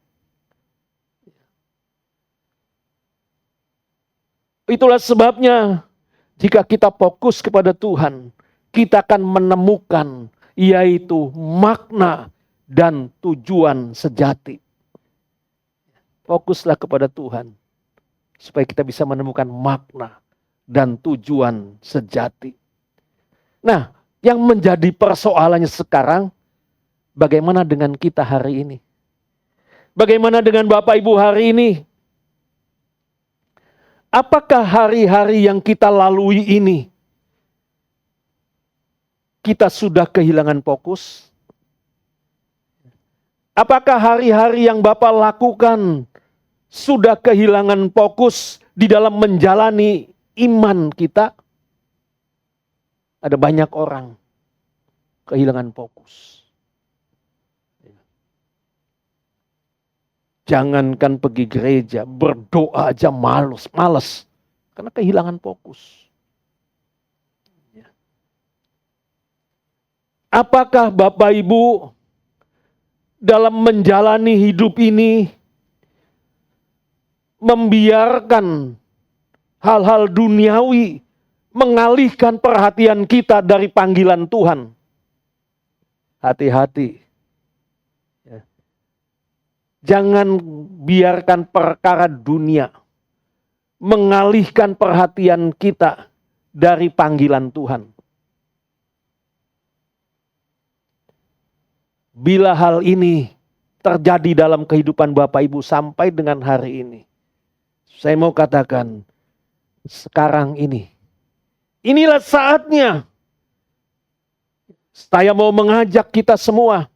Itulah sebabnya jika kita fokus kepada Tuhan, kita akan menemukan yaitu makna dan tujuan sejati. Fokuslah kepada Tuhan supaya kita bisa menemukan makna dan tujuan sejati. Nah, yang menjadi persoalannya sekarang, bagaimana dengan kita hari ini? Bagaimana dengan Bapak Ibu hari ini? Apakah hari-hari yang kita lalui ini kita sudah kehilangan fokus? Apakah hari-hari yang Bapak lakukan sudah kehilangan fokus di dalam menjalani iman kita? Ada banyak orang kehilangan fokus. Jangankan pergi gereja, berdoa aja malas karena kehilangan fokus. Apakah Bapak Ibu dalam menjalani hidup ini membiarkan hal-hal duniawi mengalihkan perhatian kita dari panggilan Tuhan? Hati-hati. Jangan biarkan perkara dunia mengalihkan perhatian kita dari panggilan Tuhan. Bila hal ini terjadi dalam kehidupan Bapak Ibu sampai dengan hari ini, saya mau katakan, sekarang ini, inilah saatnya. Saya mau mengajak kita semua,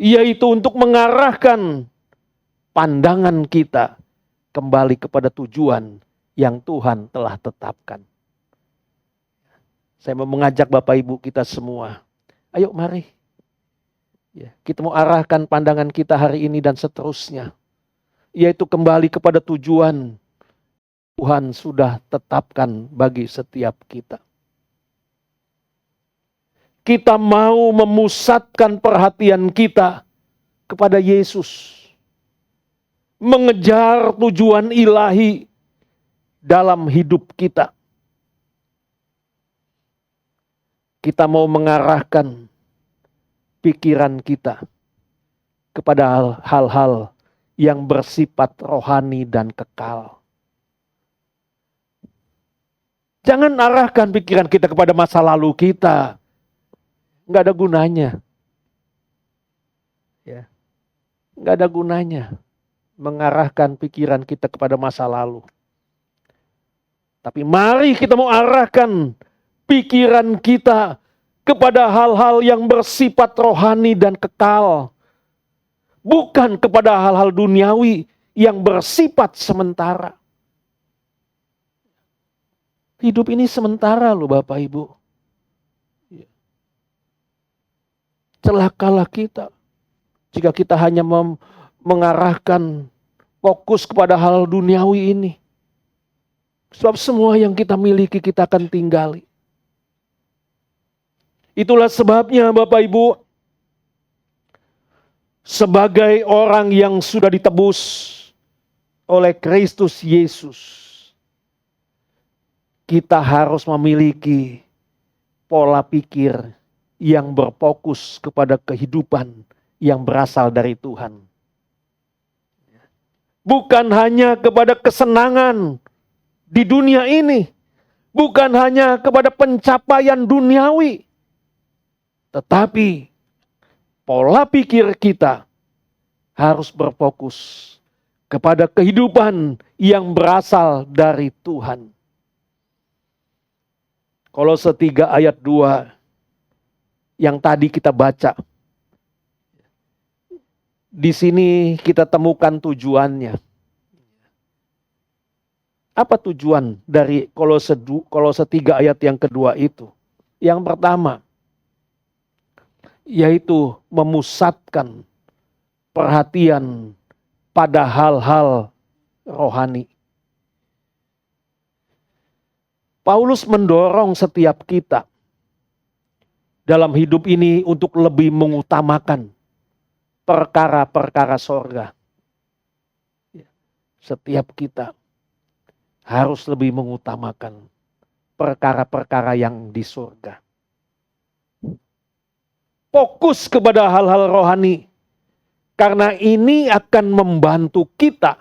yaitu untuk mengarahkan pandangan kita kembali kepada tujuan yang Tuhan telah tetapkan. Saya mau mengajak Bapak Ibu kita semua, ayo mari. Ya, kita mau arahkan pandangan kita hari ini dan seterusnya, yaitu kembali kepada tujuan Tuhan sudah tetapkan bagi setiap kita. Kita mau memusatkan perhatian kita kepada Yesus, mengejar tujuan ilahi dalam hidup kita. Kita mau mengarahkan pikiran kita kepada hal-hal yang bersifat rohani dan kekal. Jangan arahkan pikiran kita kepada masa lalu kita. Nggak ada gunanya. Ya. Nggak ada gunanya mengarahkan pikiran kita kepada masa lalu. Tapi mari kita mau arahkan pikiran kita kepada hal-hal yang bersifat rohani dan kekal, bukan kepada hal-hal duniawi yang bersifat sementara. Hidup ini sementara loh Bapak Ibu. Celakalah kita jika kita hanya mengarahkan fokus kepada hal duniawi ini. Sebab semua yang kita miliki kita akan tinggali. Itulah sebabnya Bapak Ibu, sebagai orang yang sudah ditebus oleh Kristus Yesus, kita harus memiliki pola pikir yang berfokus kepada kehidupan yang berasal dari Tuhan. Bukan hanya kepada kesenangan di dunia ini, bukan hanya kepada pencapaian duniawi, tetapi pola pikir kita harus berfokus kepada kehidupan yang berasal dari Tuhan. Kolose 3 ayat 2 yang tadi kita baca. Di sini kita temukan tujuannya. Apa tujuan dari Kolose 3 ayat yang kedua itu? Yang pertama, yaitu memusatkan perhatian pada hal-hal rohani. Paulus mendorong setiap kita dalam hidup ini untuk lebih mengutamakan perkara-perkara sorga. Setiap kita harus lebih mengutamakan perkara-perkara yang di surga. Fokus kepada hal-hal rohani. Karena ini akan membantu kita,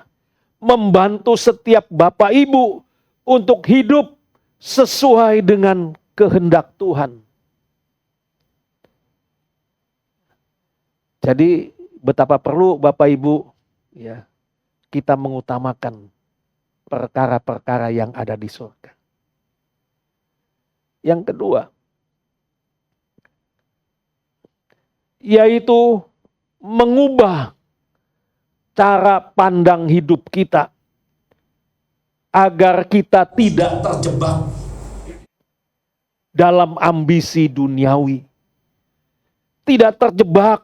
membantu setiap Bapak Ibu untuk hidup sesuai dengan kehendak Tuhan. Jadi betapa perlu Bapak Ibu ya kita mengutamakan perkara-perkara yang ada di surga. Yang kedua, yaitu mengubah cara pandang hidup kita agar kita tidak terjebak dalam ambisi duniawi, tidak terjebak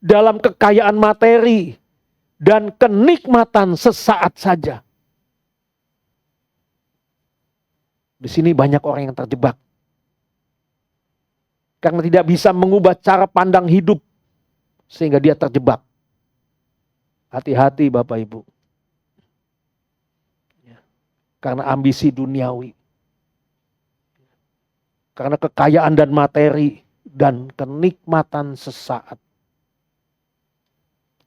dalam kekayaan materi dan kenikmatan sesaat saja. Di sini banyak orang yang terjebak karena tidak bisa mengubah cara pandang hidup sehingga dia terjebak. Hati-hati Bapak Ibu. Karena ambisi duniawi. Karena kekayaan dan materi dan kenikmatan sesaat.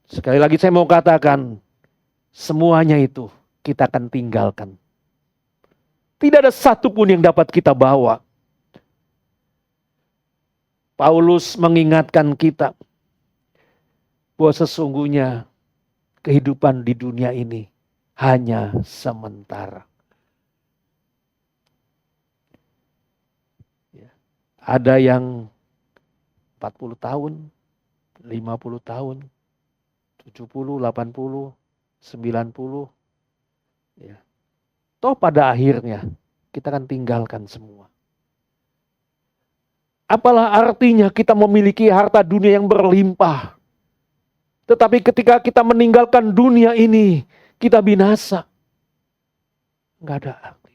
Sekali lagi saya mau katakan, semuanya itu kita akan tinggalkan. Tidak ada satupun yang dapat kita bawa. Paulus mengingatkan kita bahwa sesungguhnya kehidupan di dunia ini hanya sementara. Ada yang 40 tahun, 50 tahun, 70, 80, 90. Ya. Toh pada akhirnya kita akan tinggalkan semua. Apalah artinya kita memiliki harta dunia yang berlimpah. Tetapi ketika kita meninggalkan dunia ini, kita binasa. Enggak ada arti.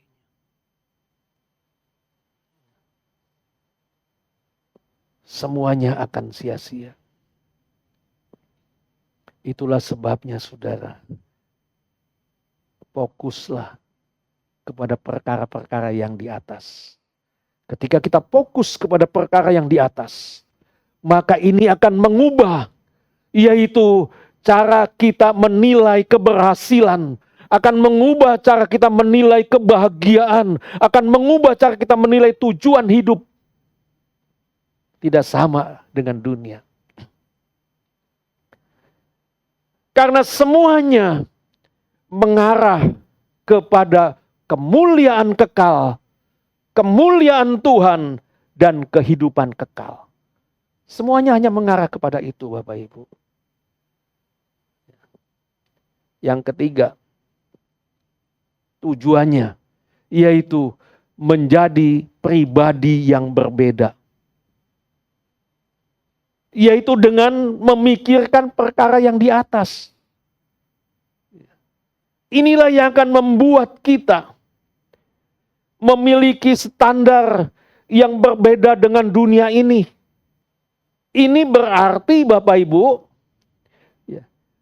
Semuanya akan sia-sia. Itulah sebabnya saudara, fokuslah kepada perkara-perkara yang di atas. Ketika kita fokus kepada perkara yang di atas, maka ini akan mengubah, yaitu cara kita menilai keberhasilan, akan mengubah cara kita menilai kebahagiaan, akan mengubah cara kita menilai tujuan hidup. Tidak sama dengan dunia. Karena semuanya mengarah kepada kemuliaan kekal, kemuliaan Tuhan, dan kehidupan kekal. Semuanya hanya mengarah kepada itu, Bapak Ibu. Yang ketiga, tujuannya yaitu menjadi pribadi yang berbeda. Yaitu dengan memikirkan perkara yang di atas. Inilah yang akan membuat kita memiliki standar yang berbeda dengan dunia ini. Ini berarti Bapak Ibu,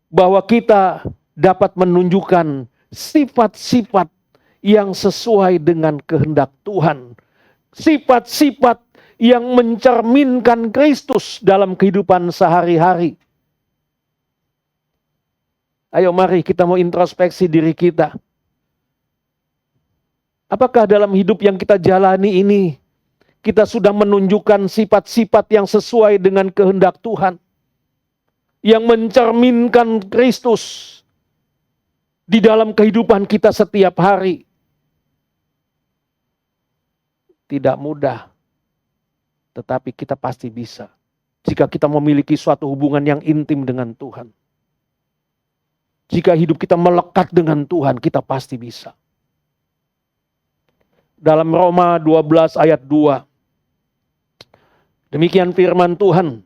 bahwa kita dapat menunjukkan sifat-sifat yang sesuai dengan kehendak Tuhan. Sifat-sifat yang mencerminkan Kristus dalam kehidupan sehari-hari. Ayo mari kita mau introspeksi diri kita. Apakah dalam hidup yang kita jalani ini, kita sudah menunjukkan sifat-sifat yang sesuai dengan kehendak Tuhan? Yang mencerminkan Kristus di dalam kehidupan kita setiap hari. Tidak mudah, tetapi kita pasti bisa. Jika kita memiliki suatu hubungan yang intim dengan Tuhan. Jika hidup kita melekat dengan Tuhan, kita pasti bisa. Dalam Roma 12 ayat 2. Demikian firman Tuhan.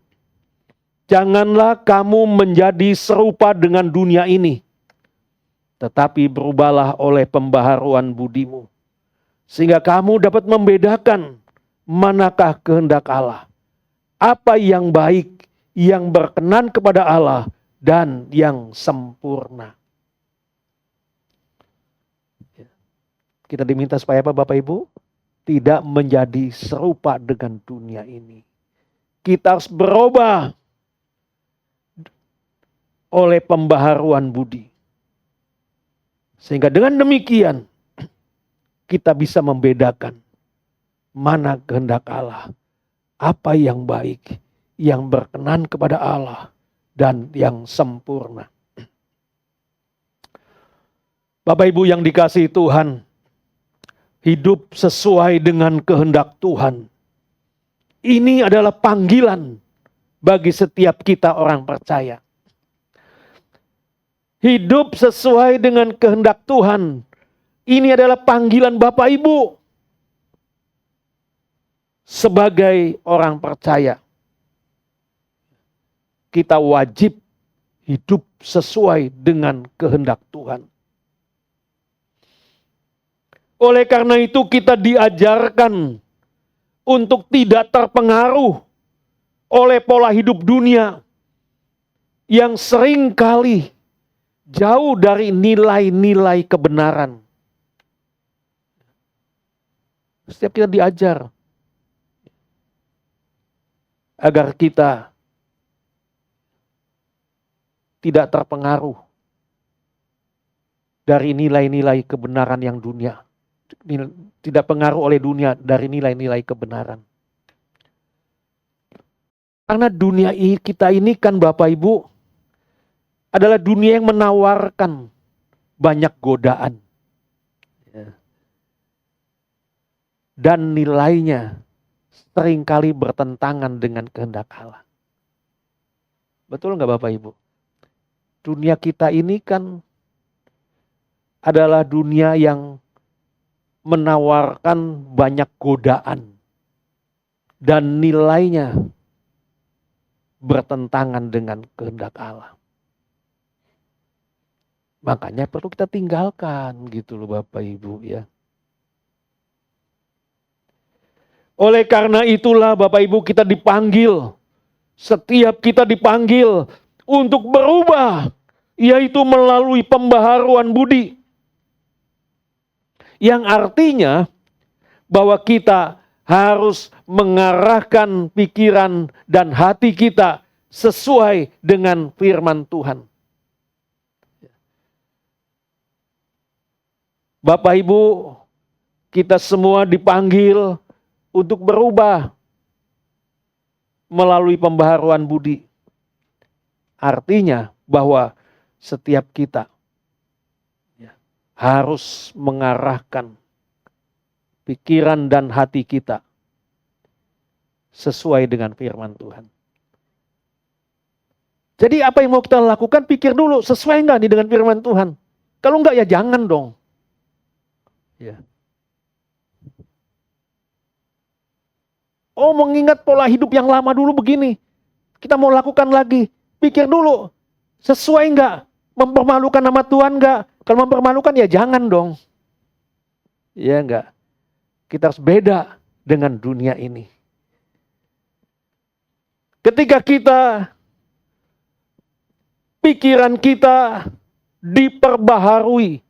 Janganlah kamu menjadi serupa dengan dunia ini, tetapi berubahlah oleh pembaharuan budimu, sehingga kamu dapat membedakan manakah kehendak Allah, apa yang baik, yang berkenan kepada Allah, dan yang sempurna. Kita diminta supaya apa Bapak Ibu? Tidak menjadi serupa dengan dunia ini. Kita harus berubah oleh pembaharuan budi. Sehingga dengan demikian kita bisa membedakan mana kehendak Allah, apa yang baik, yang berkenan kepada Allah, dan yang sempurna. Bapak Ibu yang dikasihi Tuhan, hidup sesuai dengan kehendak Tuhan. Ini adalah panggilan bagi setiap kita orang percaya. Hidup sesuai dengan kehendak Tuhan. Ini adalah panggilan Bapak Ibu. Sebagai orang percaya. Kita wajib hidup sesuai dengan kehendak Tuhan. Oleh karena itu kita diajarkan untuk tidak terpengaruh oleh pola hidup dunia yang seringkali jauh dari nilai-nilai kebenaran. Setiap kita diajar agar kita tidak terpengaruh dari nilai-nilai kebenaran yang dunia. Tidak pengaruh oleh dunia dari nilai-nilai kebenaran. Karena dunia kita ini kan Bapak Ibu adalah dunia yang menawarkan banyak godaan. Dan nilainya seringkali bertentangan dengan kehendak Allah. Betul nggak Bapak Ibu? Dunia kita ini kan adalah dunia yang menawarkan banyak godaan. Dan nilainya bertentangan dengan kehendak Allah. Makanya perlu kita tinggalkan gitu loh Bapak Ibu ya. Oleh karena itulah Bapak Ibu kita dipanggil. Setiap kita dipanggil untuk berubah. Yaitu melalui pembaharuan budi. Yang artinya bahwa kita harus mengarahkan pikiran dan hati kita sesuai dengan firman Tuhan. Bapak Ibu, kita semua dipanggil untuk berubah melalui pembaharuan budi. Artinya bahwa setiap kita harus mengarahkan pikiran dan hati kita sesuai dengan firman Tuhan. Jadi apa yang mau kita lakukan, pikir dulu, sesuai nggak nih dengan firman Tuhan? Kalau enggak ya jangan dong. Ya. Oh, mengingat pola hidup yang lama dulu begini. Kita mau lakukan lagi. Pikir dulu, sesuai nggak? Mempermalukan nama Tuhan nggak? Kalau mempermalukan ya jangan dong. Ya enggak. Kita harus beda dengan dunia ini. Ketika pikiran kita diperbaharui.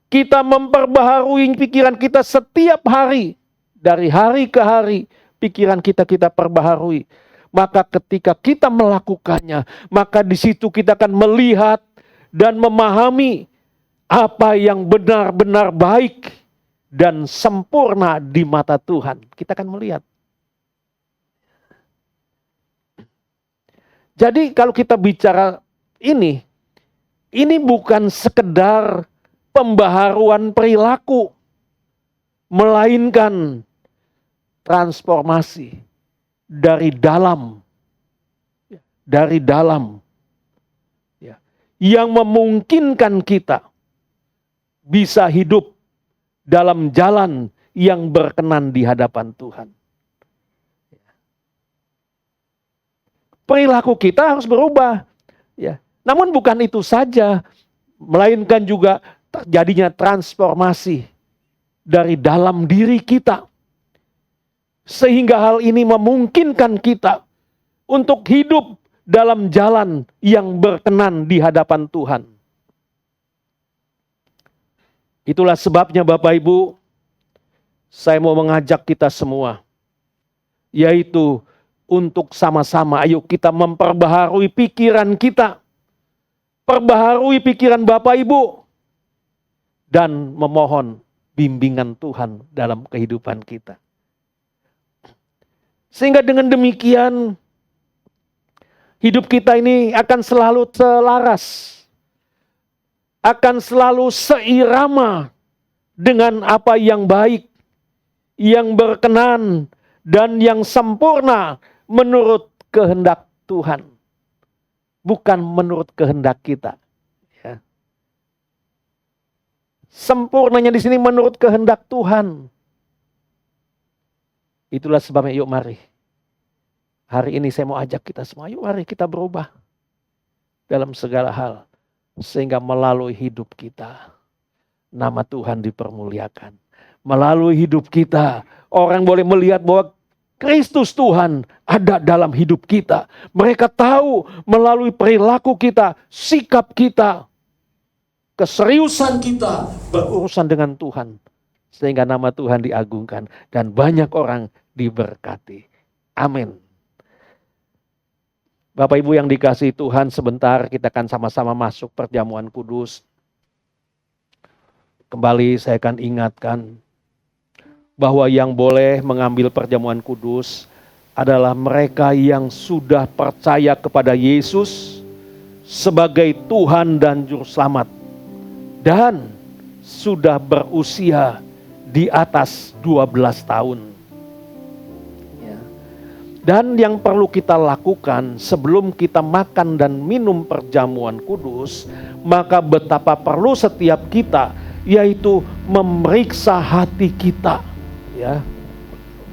Kita memperbaharui pikiran kita setiap hari. Dari hari ke hari, pikiran kita perbaharui. Maka ketika kita melakukannya, maka di situ kita akan melihat dan memahami apa yang benar-benar baik dan sempurna di mata Tuhan. Kita akan melihat. Jadi kalau kita bicara ini bukan sekedar pembaharuan perilaku, melainkan transformasi dari dalam, yang memungkinkan kita bisa hidup dalam jalan yang berkenan di hadapan Tuhan. Perilaku kita harus berubah. Ya. Namun bukan itu saja, melainkan juga terjadinya transformasi dari dalam diri kita. Sehingga hal ini memungkinkan kita untuk hidup dalam jalan yang berkenan di hadapan Tuhan. Itulah sebabnya Bapak Ibu, saya mau mengajak kita semua, yaitu untuk sama-sama ayo kita memperbaharui pikiran kita. Perbaharui pikiran Bapak Ibu. Dan memohon bimbingan Tuhan dalam kehidupan kita. Sehingga dengan demikian, hidup kita ini akan selalu selaras. Akan selalu seirama dengan apa yang baik, yang berkenan, dan yang sempurna menurut kehendak Tuhan. Bukan menurut kehendak kita. Ya. Sempurnanya di sini menurut kehendak Tuhan. Itulah sebabnya yuk mari. Hari ini saya mau ajak kita semua, yuk mari kita berubah dalam segala hal. Sehingga melalui hidup kita, nama Tuhan dipermuliakan. Melalui hidup kita, orang boleh melihat bahwa Kristus Tuhan ada dalam hidup kita. Mereka tahu melalui perilaku kita, sikap kita, keseriusan kita berurusan dengan Tuhan. Sehingga nama Tuhan diagungkan dan banyak orang diberkati. Amin. Bapak Ibu yang dikasihi Tuhan, sebentar kita akan sama-sama masuk perjamuan kudus. Kembali saya akan ingatkan bahwa yang boleh mengambil perjamuan kudus adalah mereka yang sudah percaya kepada Yesus sebagai Tuhan dan Juru Selamat dan sudah berusia di atas 12 tahun. Dan yang perlu kita lakukan sebelum kita makan dan minum perjamuan kudus, maka betapa perlu setiap kita, yaitu memeriksa hati kita, ya,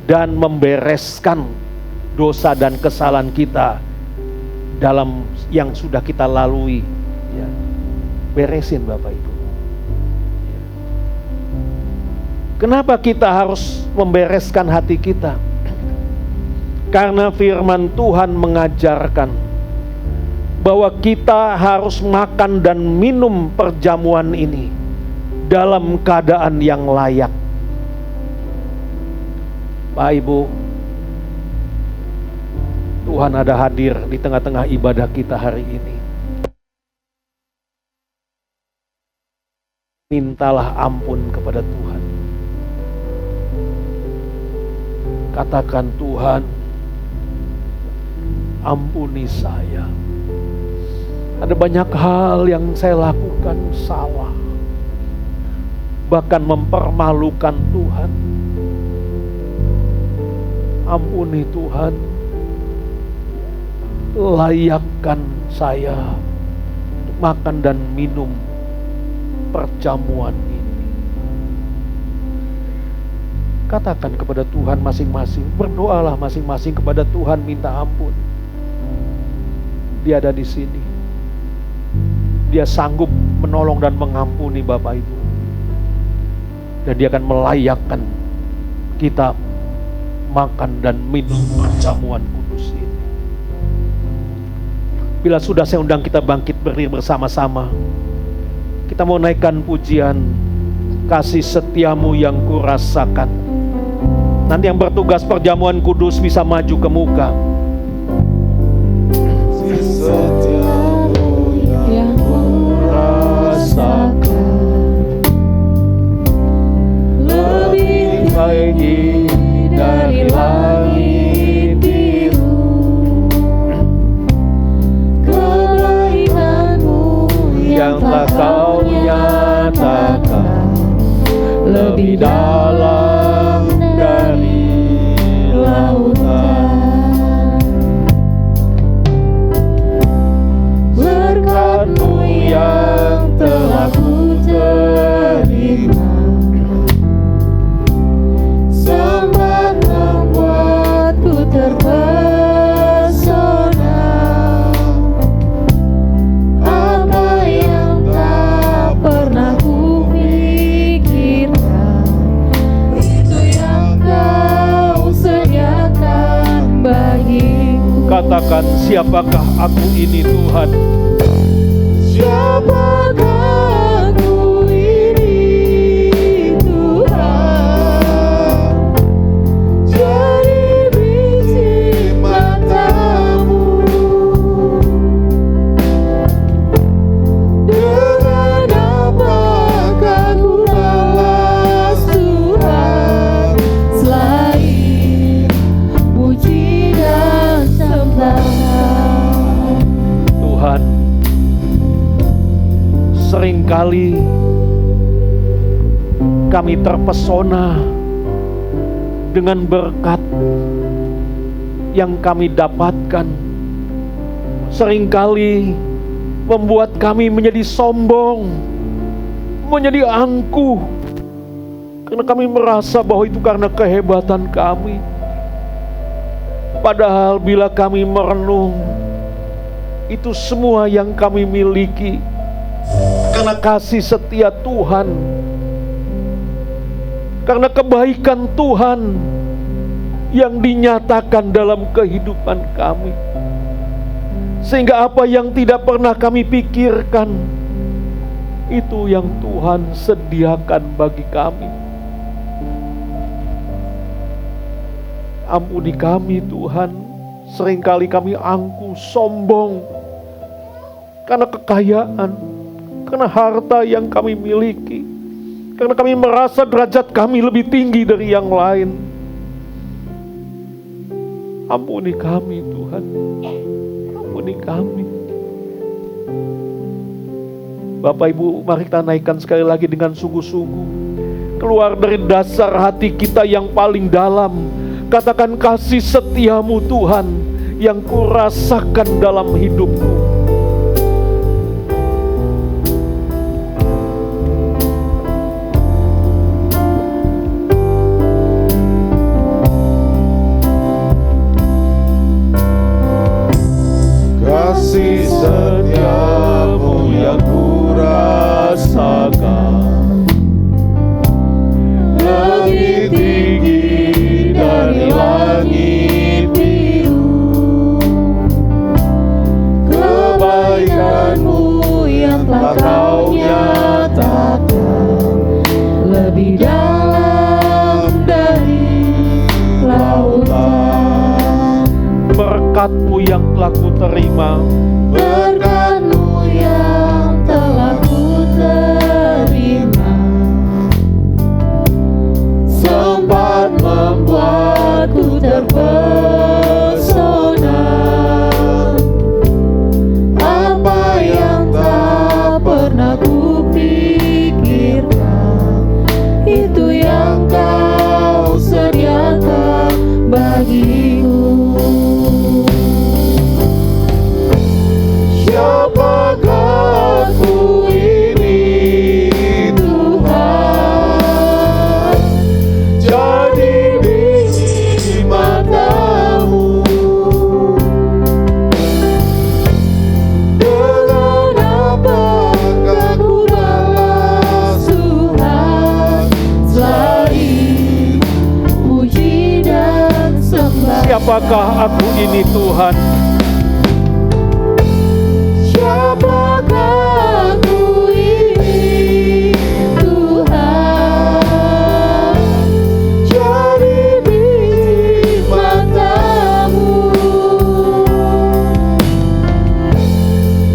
dan membereskan dosa dan kesalahan kita dalam yang sudah kita lalui. Ya. Beresin Bapak Ibu. Kenapa kita harus membereskan hati kita? Karena firman Tuhan mengajarkan bahwa kita harus makan dan minum perjamuan ini dalam keadaan yang layak. Pak Ibu, Tuhan ada hadir di tengah-tengah ibadah kita hari ini. Mintalah ampun kepada Tuhan. Katakan, Tuhan, ampuni saya. Ada banyak hal yang saya lakukan salah. Bahkan mempermalukan Tuhan. Ampuni Tuhan, layakkan saya untuk makan dan minum perjamuan ini. Katakan kepada Tuhan masing-masing, berdoalah masing-masing kepada Tuhan, minta ampun. Dia ada di sini. Dia sanggup menolong dan mengampuni Bapak Ibu. Dan dia akan melayakkan kita makan dan minum perjamuan kudus ini. Bila sudah, saya undang kita bangkit berdiri bersama-sama. Kita mau naikkan pujian kasih setiamu yang kurasakan. Nanti yang bertugas perjamuan kudus bisa maju ke muka. Setiamu yang kurasakan lebih tinggi dari langit biru. Kebaikanmu yang telah kau nyatakan lebih dalam dari lautan. Berkat-Mu yang telah ku terima sempat membuatku terpesona. Apa yang tak pernah ku pikirkan, itu yang Kau sediakan bagiku. Katakan, siapakah aku ini Tuhan? Siapakah aku ini Tuhan? Jadi biji mata-Mu. Dengan apakah ku balas Tuhan selain puji dan sembah? Tuhan, seringkali kami terpesona dengan berkat yang kami dapatkan. Seringkali membuat kami menjadi sombong, menjadi angkuh, karena kami merasa bahwa itu karena kehebatan kami. Padahal bila kami merenung, itu semua yang kami miliki karena kasih setia Tuhan, karena kebaikan Tuhan yang dinyatakan dalam kehidupan kami. Sehingga apa yang tidak pernah kami pikirkan, itu yang Tuhan sediakan bagi kami. Ampuni kami Tuhan, seringkali kami angkuh, sombong karena kekayaan, karena harta yang kami miliki, karena kami merasa derajat kami lebih tinggi dari yang lain. Ampuni kami Tuhan, ampuni kami. Bapak Ibu, mari kita naikkan sekali lagi dengan sungguh-sungguh, keluar dari dasar hati kita yang paling dalam. Katakan, kasih setiamu Tuhan yang kurasakan dalam hidupku. kasih setiamu yang kurasakan lebih tinggi dari langit biru. Kebaikanmu yang telah kau nyatakan lebih dalam dari lautan. Berkat-Mu yang telah ku terima, Berkat-Mu yang telah ku terima sempat membuatku terpesona. Apa yang tak pernah ku pikirkan, itu yang Kau sediakan bagi siapakah aku ini Tuhan? Siapakah aku ini Tuhan? Jadi biji matamu.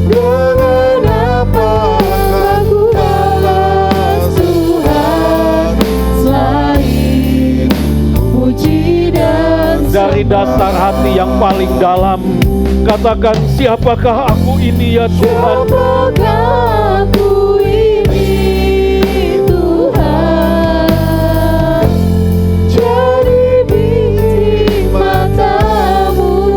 Dengan apa aku balas Tuhan selain puji dan Dari dasar hati yang paling dalam, katakan, siapakah aku ini ya Tuhan? Siapakah aku ini Tuhan? Jadi biji matamu.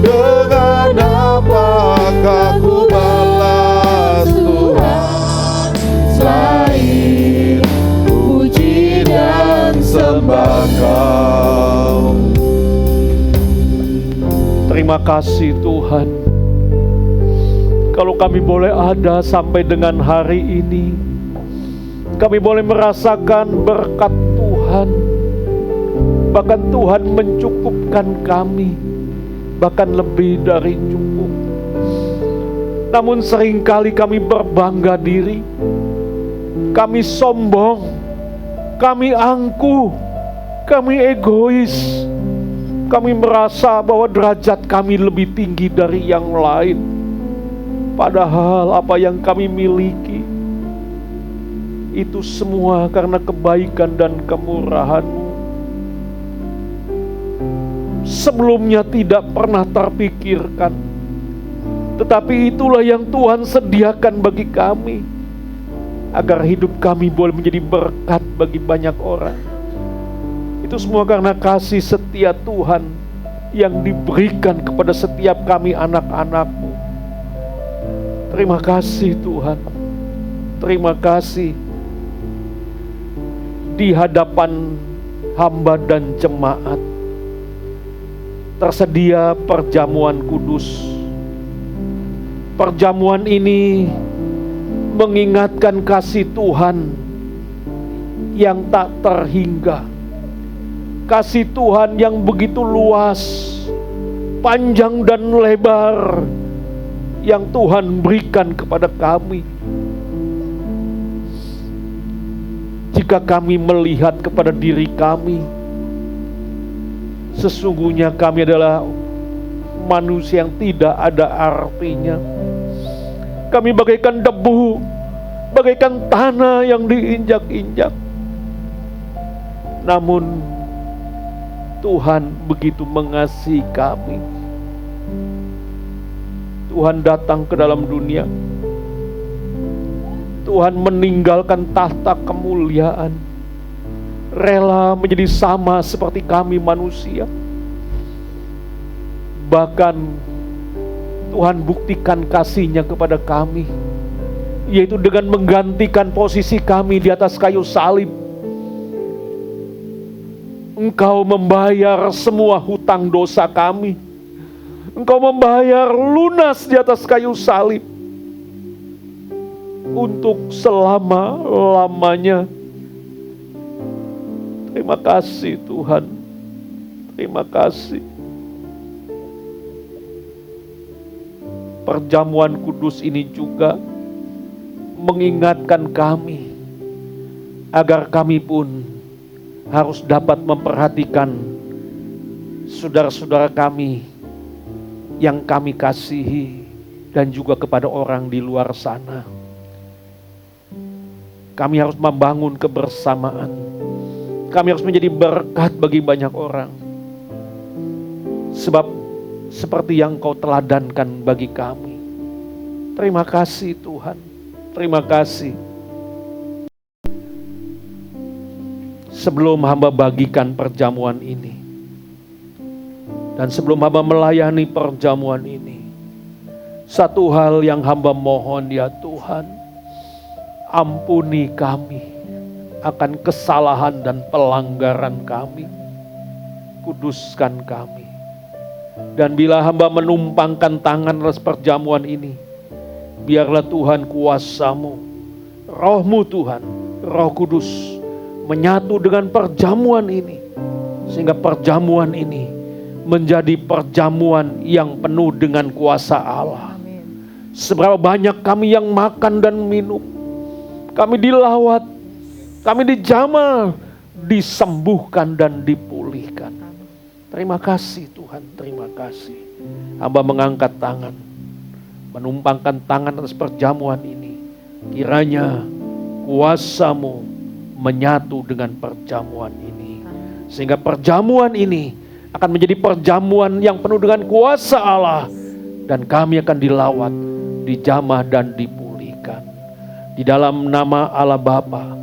Dengan apakah ku balas Tuhan Selain puji dan sembah Kau. Terima kasih Tuhan. Kalau kami boleh ada sampai dengan hari ini, kami boleh merasakan berkat Tuhan. Bahkan Tuhan mencukupkan kami, bahkan lebih dari cukup. Namun seringkali kami berbangga diri, kami sombong, kami angkuh, kami egois. Kami merasa bahwa derajat kami lebih tinggi dari yang lain. Padahal apa yang kami miliki itu semua karena kebaikan dan kemurahan-Mu. Sebelumnya tidak pernah terpikirkan, tetapi itulah yang Tuhan sediakan bagi kami, agar hidup kami boleh menjadi berkat bagi banyak orang. Itu semua karena kasih setia Tuhan yang diberikan kepada setiap kami anak-anak-Mu. Terima kasih Tuhan. Terima kasih. Di hadapan hamba dan jemaat tersedia perjamuan kudus. Perjamuan ini mengingatkan kasih Tuhan yang tak terhingga. Kasih Tuhan yang begitu luas, panjang dan lebar, yang Tuhan berikan kepada kami. Jika kami melihat kepada diri kami, sesungguhnya kami adalah manusia yang tidak ada artinya. Kami bagaikan debu, bagaikan tanah yang diinjak-injak. Namun Tuhan begitu mengasihi kami. Tuhan datang ke dalam dunia. Tuhan meninggalkan tahta kemuliaan, rela menjadi sama seperti kami manusia. Bahkan Tuhan buktikan kasih-Nya kepada kami, yaitu dengan menggantikan posisi kami di atas kayu salib. Engkau membayar semua hutang dosa kami. Engkau membayar lunas di atas kayu salib untuk selama-lamanya. Terima kasih Tuhan. Terima kasih. Perjamuan kudus ini juga mengingatkan kami agar kami pun harus dapat memperhatikan saudara-saudara kami yang kami kasihi dan juga kepada orang di luar sana. Kami harus membangun kebersamaan. Kami harus menjadi berkat bagi banyak orang. Sebab seperti yang Kau teladankan bagi kami. Terima kasih Tuhan. Terima kasih. Sebelum hamba bagikan perjamuan ini, dan sebelum hamba melayani perjamuan ini, satu hal yang hamba mohon ya Tuhan, ampuni kami akan kesalahan dan pelanggaran kami. Kuduskan kami. Dan bila hamba menumpangkan tangan atas perjamuan ini, biarlah Tuhan kuasa-Mu, Roh-Mu Tuhan, Roh Kudus, menyatu dengan perjamuan ini, sehingga perjamuan ini menjadi perjamuan yang penuh dengan kuasa Allah. Seberapa banyak kami yang makan dan minum, kami dilawat, kami dijamah, disembuhkan dan dipulihkan. Terima kasih Tuhan, terima kasih. Hamba mengangkat tangan, menumpangkan tangan atas perjamuan ini. Kiranya kuasa-Mu menyatu dengan perjamuan ini, sehingga perjamuan ini akan menjadi perjamuan yang penuh dengan kuasa Allah, dan kami akan dilawat, dijamah dan dipulihkan. Di dalam nama Allah Bapa,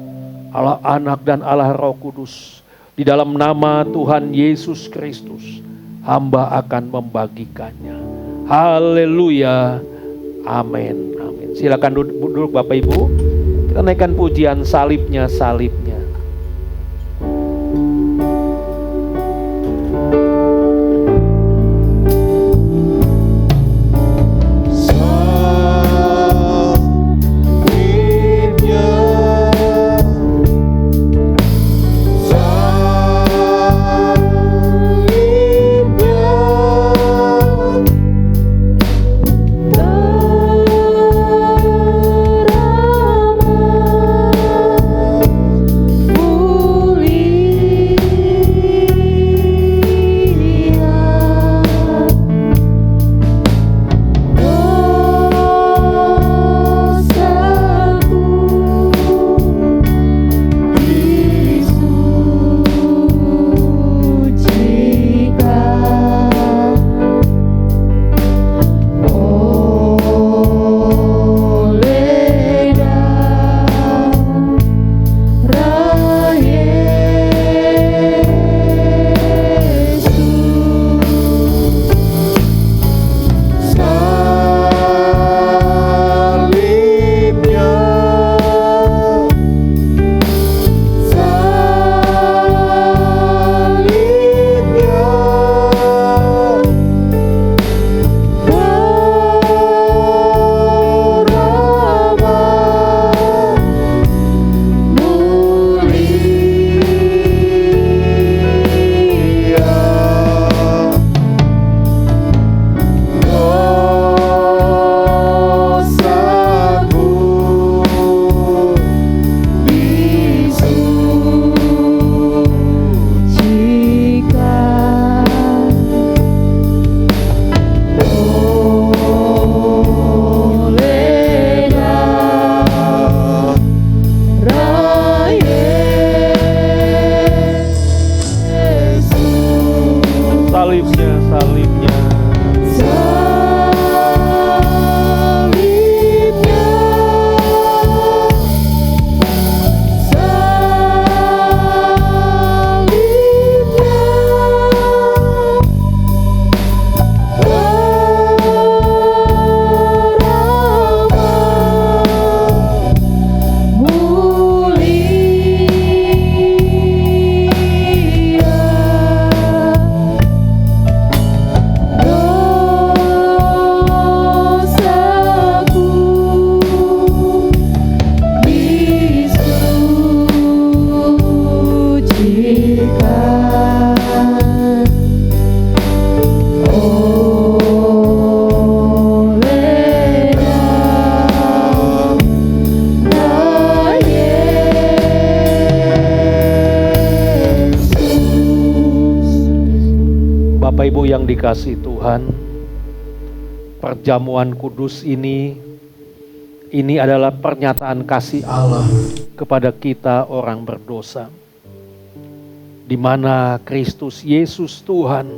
Allah Anak dan Allah Roh Kudus, di dalam nama Tuhan Yesus Kristus, hamba akan membagikannya. Haleluya. Amin. Amin. Silakan duduk Bapak Ibu. Kita naikkan pujian salibnya, salibnya. Bapak Ibu yang dikasihi Tuhan, perjamuan kudus ini adalah pernyataan kasih Allah kepada kita orang berdosa, di mana Kristus Yesus Tuhan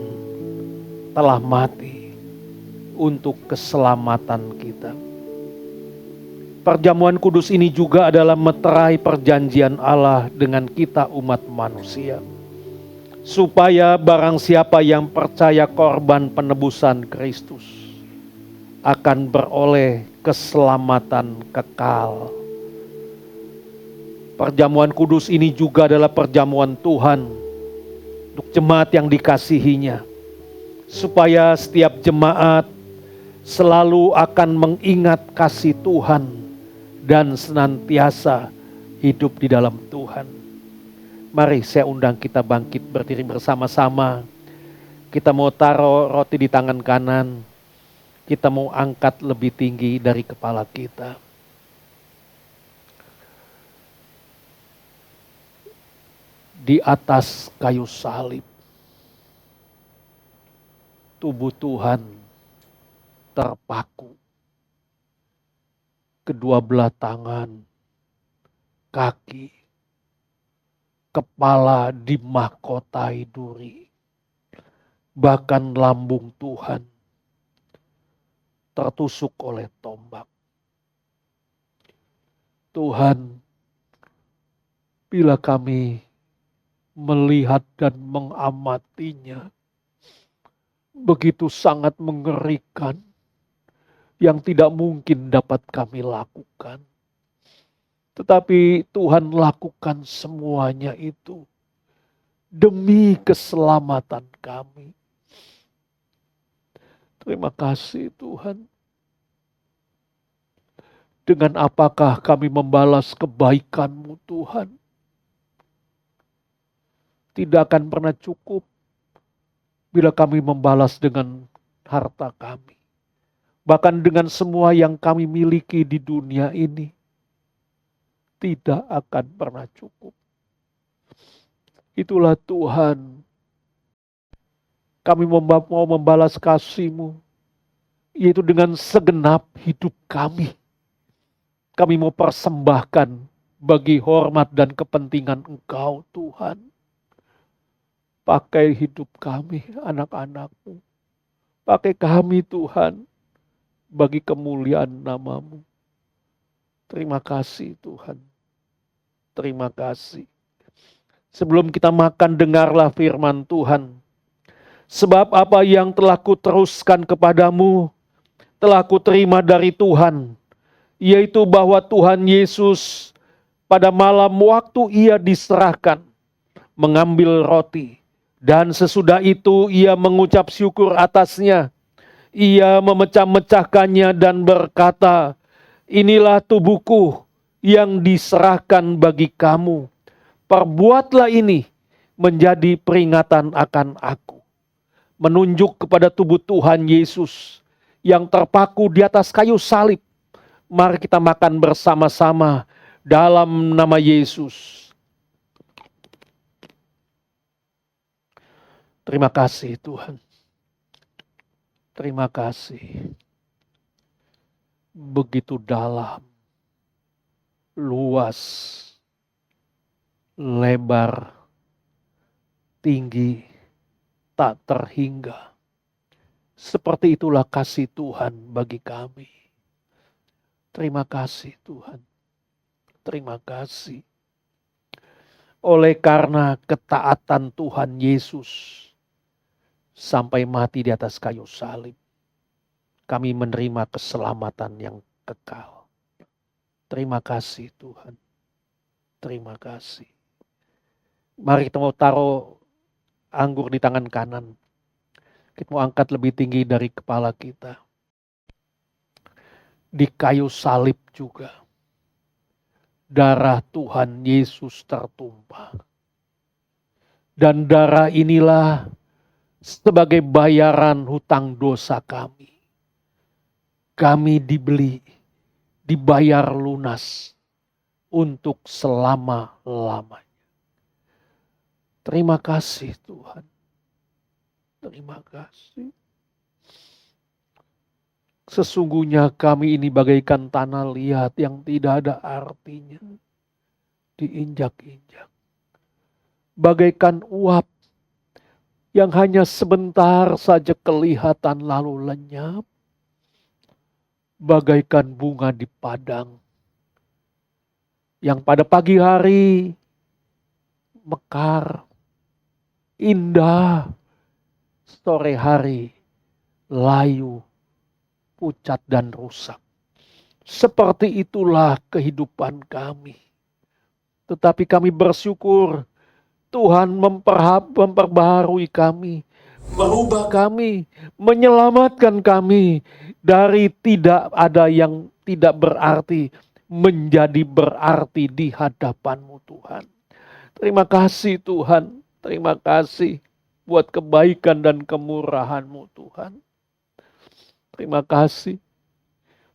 telah mati untuk keselamatan kita. Perjamuan kudus ini juga adalah meterai perjanjian Allah dengan kita umat manusia, supaya barang siapa yang percaya korban penebusan Kristus akan beroleh keselamatan kekal. Perjamuan kudus ini juga adalah perjamuan Tuhan untuk jemaat yang dikasihinya, supaya setiap jemaat selalu akan mengingat kasih Tuhan dan senantiasa hidup di dalam Tuhan. Mari saya undang kita bangkit berdiri bersama-sama. Kita mau taruh roti di tangan kanan. Kita mau angkat lebih tinggi dari kepala kita. Di atas kayu salib, tubuh Tuhan terpaku. Kedua belah tangan, kaki, kepala dimahkotai duri. Bahkan lambung Tuhan tertusuk oleh tombak. Tuhan, bila kami melihat dan mengamatinya, begitu sangat mengerikan, yang tidak mungkin dapat kami lakukan. Tetapi Tuhan lakukan semuanya itu demi keselamatan kami. Terima kasih Tuhan. Dengan apakah kami membalas kebaikan-Mu Tuhan? Tidak akan pernah cukup bila kami membalas dengan harta kami. Bahkan dengan semua yang kami miliki di dunia ini, tidak akan pernah cukup. Itulah Tuhan, kami mau membalas kasih-Mu, yaitu dengan segenap hidup kami. Kami mau persembahkan bagi hormat dan kepentingan Engkau Tuhan. Pakai hidup kami, anak-anak-Mu. Pakai kami Tuhan, bagi kemuliaan nama-Mu. Terima kasih Tuhan. Terima kasih. Sebelum kita makan, dengarlah firman Tuhan. Sebab apa yang telah kuteruskan kepadamu, telah kuterima dari Tuhan, yaitu bahwa Tuhan Yesus pada malam waktu Ia diserahkan, mengambil roti, dan sesudah itu Ia mengucap syukur atasnya. Ia memecah-mecahkannya dan berkata, inilah tubuhku yang diserahkan bagi kamu. Perbuatlah ini menjadi peringatan akan aku. Menunjuk kepada tubuh Tuhan Yesus yang terpaku di atas kayu salib. Mari kita makan bersama-sama dalam nama Yesus. Terima kasih Tuhan. Terima kasih. Begitu dalam, luas, lebar, tinggi, tak terhingga. Seperti itulah kasih Tuhan bagi kami. Terima kasih Tuhan. Terima kasih. Oleh karena ketaatan Tuhan Yesus sampai mati di atas kayu salib, kami menerima keselamatan yang kekal. Terima kasih Tuhan. Terima kasih. Mari kita mau taruh anggur di tangan kanan. Kita mau angkat lebih tinggi dari kepala kita. Di kayu salib juga, darah Tuhan Yesus tertumpah. Dan darah inilah sebagai bayaran hutang dosa kami. Kami dibeli, dibayar lunas untuk selama-lamanya. Terima kasih Tuhan. Terima kasih. Sesungguhnya kami ini bagaikan tanah liat yang tidak ada artinya. Diinjak-injak. Bagaikan uap yang hanya sebentar saja kelihatan lalu lenyap. Bagaikan bunga di padang yang pada pagi hari mekar, indah, sore hari layu, pucat dan rusak. Seperti itulah kehidupan kami. Tetapi kami bersyukur Tuhan memperbaharui kami, merubah kami, menyelamatkan kami dari tidak ada yang tidak berarti menjadi berarti di hadapan-Mu Tuhan. Terima kasih Tuhan, terima kasih buat kebaikan dan kemurahan-Mu Tuhan. Terima kasih.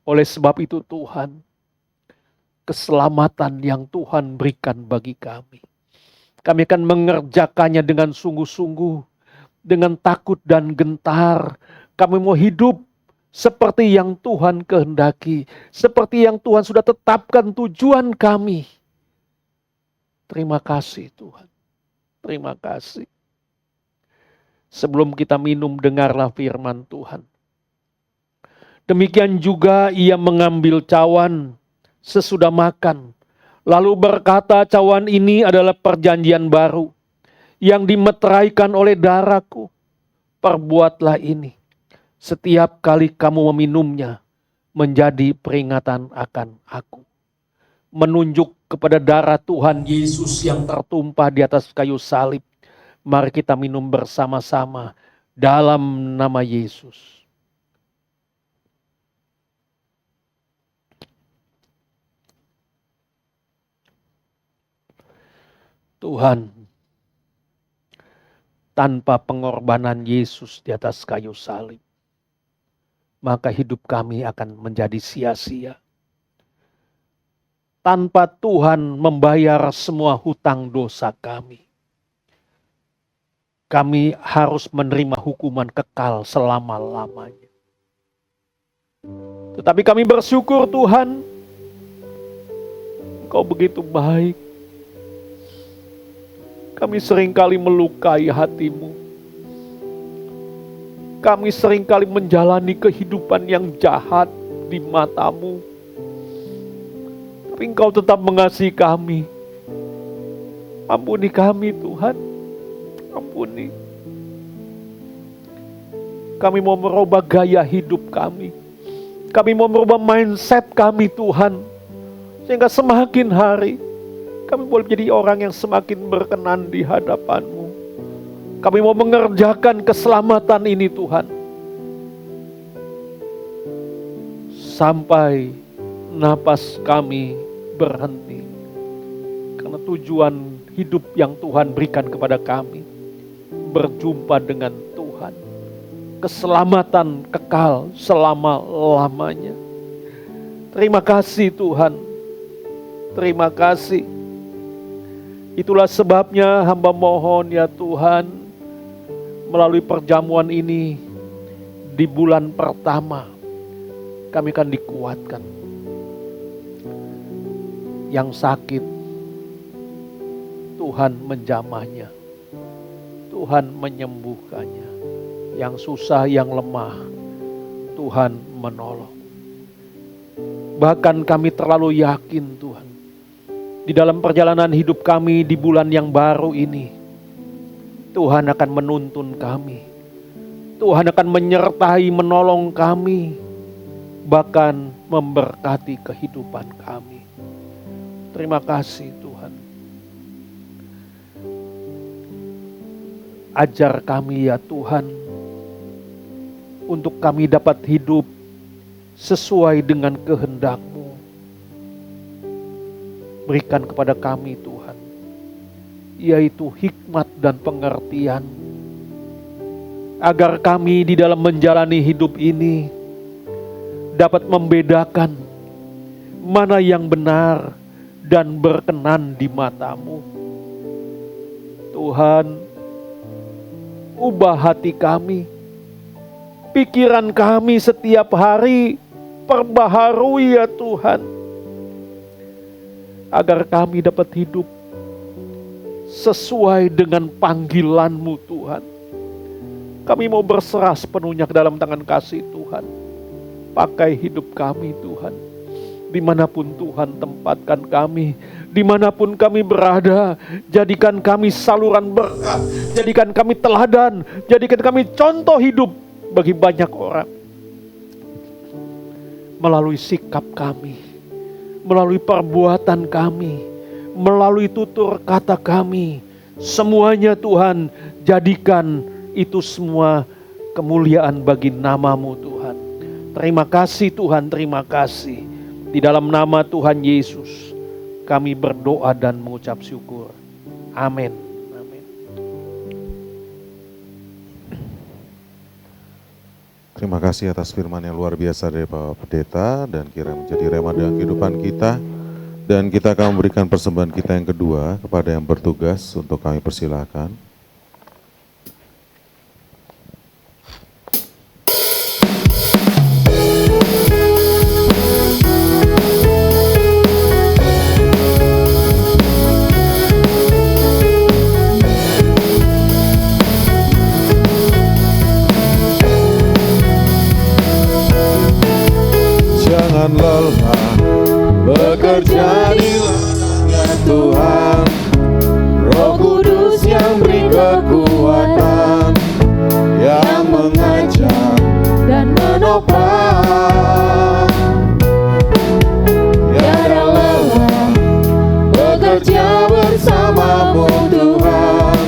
Oleh sebab itu Tuhan, keselamatan yang Tuhan berikan bagi kami. Kami akan mengerjakannya dengan sungguh-sungguh, dengan takut dan gentar. Kami mau hidup seperti yang Tuhan kehendaki, seperti yang Tuhan sudah tetapkan tujuan kami. Terima kasih Tuhan, terima kasih. Sebelum kita minum, dengarlah firman Tuhan. Demikian juga ia mengambil cawan sesudah makan, lalu berkata, cawan ini adalah perjanjian baru yang dimeteraikan oleh darahku. Perbuatlah ini setiap kali kamu meminumnya, menjadi peringatan akan aku. Menunjuk kepada darah Tuhan Yesus yang tertumpah di atas kayu salib. Mari kita minum bersama-sama dalam nama Yesus. Tuhan, tanpa pengorbanan Yesus di atas kayu salib, maka hidup kami akan menjadi sia-sia. Tanpa Tuhan membayar semua hutang dosa kami, kami harus menerima hukuman kekal selama-lamanya. Tetapi kami bersyukur Tuhan, Engkau begitu baik. Kami seringkali melukai hati-Mu. Kami seringkali menjalani kehidupan yang jahat di mata-Mu. Tapi Engkau tetap mengasihi kami. Ampuni kami Tuhan. Ampuni. Kami mau merubah gaya hidup kami. Kami mau merubah mindset kami Tuhan. Sehingga semakin hari kami boleh menjadi orang yang semakin berkenan di hadapan-Mu. Kami mau mengerjakan keselamatan ini Tuhan. Sampai napas kami berhenti. Karena tujuan hidup yang Tuhan berikan kepada kami, berjumpa dengan Tuhan. Keselamatan kekal selama-lamanya. Terima kasih Tuhan. Terima kasih. Itulah sebabnya hamba mohon ya Tuhan, melalui perjamuan ini di bulan pertama kami akan dikuatkan. Yang sakit Tuhan menjamahnya, Tuhan menyembuhkannya. Yang susah, yang lemah, Tuhan menolong. Bahkan kami terlalu yakin Tuhan, di dalam perjalanan hidup kami di bulan yang baru ini, Tuhan akan menuntun kami. Tuhan akan menyertai, menolong kami, bahkan memberkati kehidupan kami. Terima kasih Tuhan. Ajar kami ya Tuhan, untuk kami dapat hidup sesuai dengan kehendak-Mu. Berikan kepada kami Tuhan, yaitu hikmat dan pengertian, agar kami di dalam menjalani hidup ini dapat membedakan mana yang benar dan berkenan di mata-Mu. Tuhan, ubah hati kami, pikiran kami setiap hari, perbaharui ya Tuhan, agar kami dapat hidup sesuai dengan panggilan-Mu Tuhan. Kami mau berserah sepenuhnya ke dalam tangan kasih Tuhan. Pakai hidup kami Tuhan, dimanapun Tuhan tempatkan kami, dimanapun kami berada. Jadikan kami saluran berkat, jadikan kami teladan, jadikan kami contoh hidup bagi banyak orang. Melalui sikap kami, melalui perbuatan kami, melalui tutur kata kami, semuanya Tuhan, jadikan itu semua kemuliaan bagi nama-Mu Tuhan. Terima kasih Tuhan, terima kasih. Di dalam nama Tuhan Yesus kami berdoa dan mengucap syukur. Amin. Amin. Terima kasih atas firman yang luar biasa dari Bapak Pendeta dan kiranya menjadi rema dalam kehidupan kita. Dan kita akan memberikan persembahan kita yang kedua kepada yang bertugas untuk kami persilahkan. Jangan lelah bekerja di ladangnya Tuhan, Roh Kudus yang beri kekuatan, yang mengajar dan menopang. Tiada lelah bekerja bersamamu Tuhan,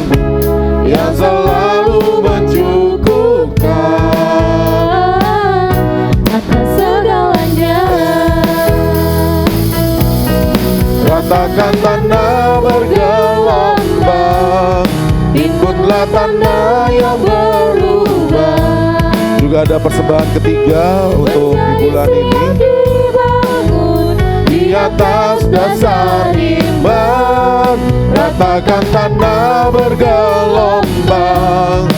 yang selalu mencukupkan atas segalanya. Ratakan tanah bergelombang, timbunlah tanah yang berlubang. Juga ada persembahan ketiga untuk di bulan ini. Dibangun Di atas dasar iman, ratakan tanah bergelombang,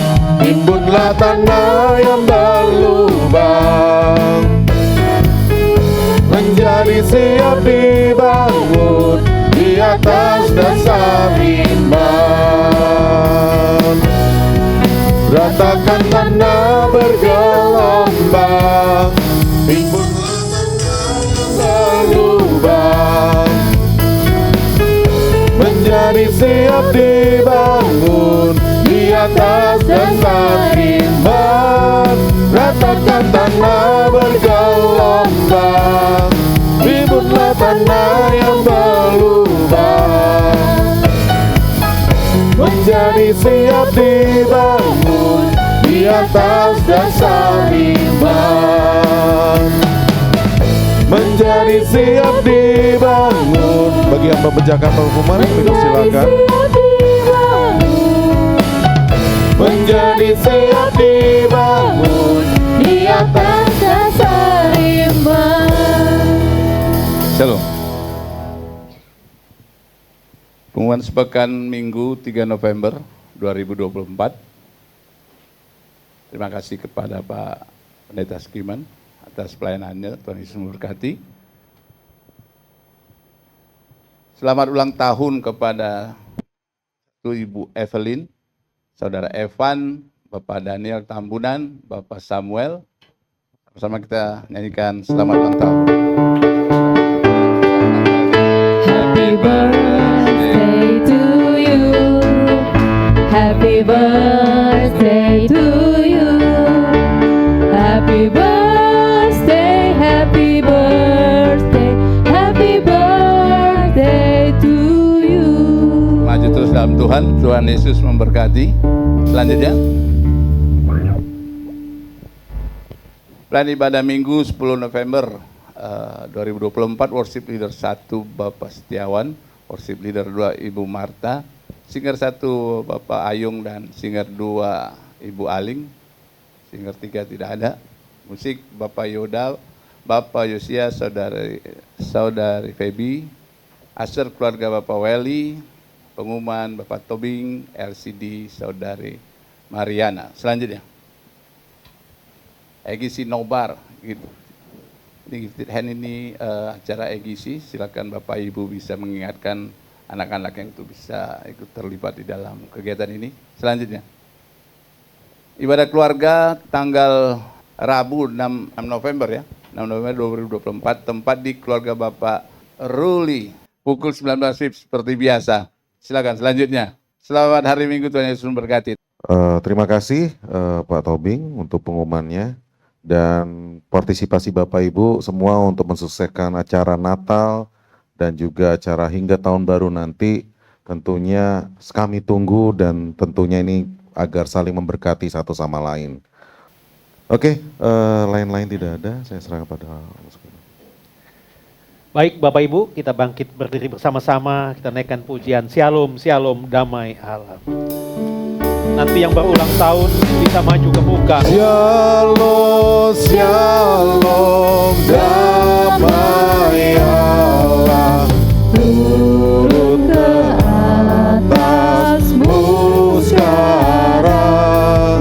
timbunlah tanah yang berlubang. Menjadi siap dibangun di atas dasar iman. Ratakan tanah bergelombang, timbunlah tanah yang berlubang. Menjadi siap dibangun di atas dasar iman. Ratakan tanah bergelombang, timbunlah tanah yang berlubang. Menjadi siap dibangun di atas dasar iman. Menjadi siap dibangun. Bagi yang membacakan pengumuman, silakan. Menjadi siap dibangun di atas dasar iman. Shalom. Pengumuman sepekan Minggu 3 November 2024. Terima kasih kepada Pak Pendeta Skiman atas pelayanannya. Tuhan Yesus memberkati. Selamat ulang tahun kepada Ibu Evelyn, Saudara Evan, Bapak Daniel Tambunan, Bapak Samuel. Bersama kita nyanyikan selamat ulang tahun. Happy birthday to you. Happy birthday to you. Happy birthday, happy birthday, happy birthday to you. Maju terus dalam Tuhan, Tuhan Yesus memberkati. Selanjutnya, plan ibadah Minggu 10 November 2024, worship leader 1 Bapak Setiawan, worship leader 2 Ibu Marta, singer 1 Bapak Ayung dan singer 2 Ibu Aling, singer 3 tidak ada, musik Bapak Yoda, Bapak Yosia, saudari Feby, Aser keluarga Bapak Welly, pengumuman Bapak Tobing, LCD saudari Mariana. Selanjutnya, Egisi Nobar, gitu. Ini gifted hand ini acara Egisi, silakan Bapak Ibu bisa mengingatkan anak-anak yang itu bisa ikut terlibat di dalam kegiatan ini. Selanjutnya, ibadah keluarga tanggal Rabu 6 November ya, 6 November 2024, tempat di keluarga Bapak Ruli, pukul 19 WIB seperti biasa. Silakan selanjutnya. Selamat hari Minggu, Tuhan Yesus memberkati. Terima kasih Pak Tobing untuk pengumumannya dan partisipasi Bapak Ibu semua untuk mensukseskan acara Natal dan juga acara hingga tahun baru nanti. Tentunya kami tunggu dan tentunya ini agar saling memberkati satu sama lain. Oke, lain-lain tidak ada, saya serahkan pada Baik Bapak Ibu, kita bangkit berdiri bersama-sama, kita naikkan pujian Shalom, Shalom, damai Allah. Nanti yang berulang tahun bisa maju ke muka. Shalom, shalom, damai Allah turun ke atasmu sekarang.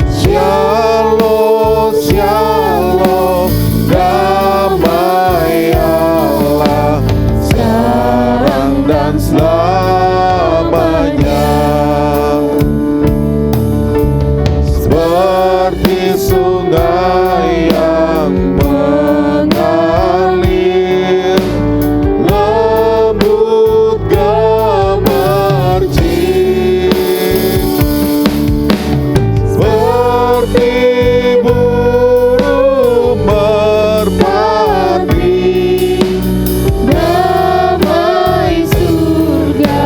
Shalom, shalom, damai Allah sekarang dan selamanya. Seperti sungai yang mengalir, lembut gemercik, seperti burung merpati, damai surgawi.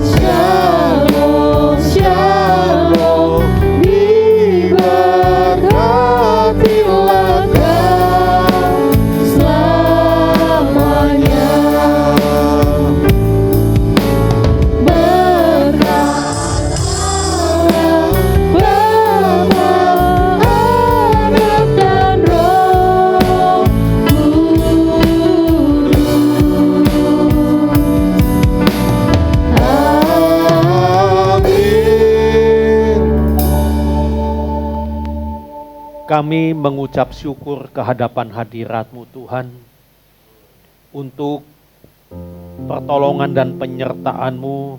Shalom, shalom, diberkatilah kau selamanya. Bapa, Anak dan Roh Kudus. Amin. Kami mengucap syukur kehadapan hadirat-Mu Tuhan untuk pertolongan dan penyertaan-Mu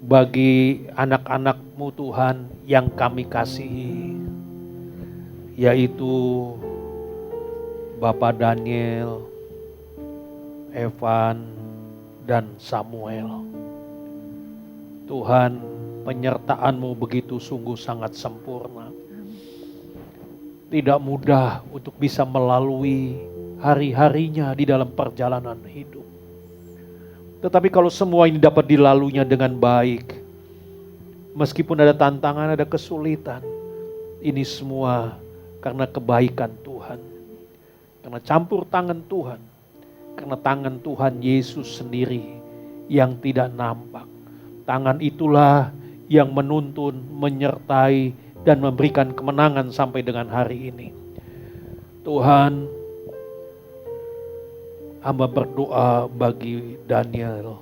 bagi anak-anak-Mu Tuhan yang kami kasihi, yaitu Bapak Daniel, Evan, dan Samuel. Tuhan, penyertaan-Mu begitu sungguh sangat sempurna. Tidak mudah untuk bisa melalui hari-harinya di dalam perjalanan hidup. Tetapi kalau semua ini dapat dilaluinya dengan baik, meskipun ada tantangan, ada kesulitan, ini semua karena kebaikan Tuhan. Karena campur tangan Tuhan. Karena tangan Tuhan Yesus sendiri yang tidak nampak. Tangan itulah yang menuntun, menyertai, dan memberikan kemenangan sampai dengan hari ini. Tuhan, hamba berdoa bagi Daniel.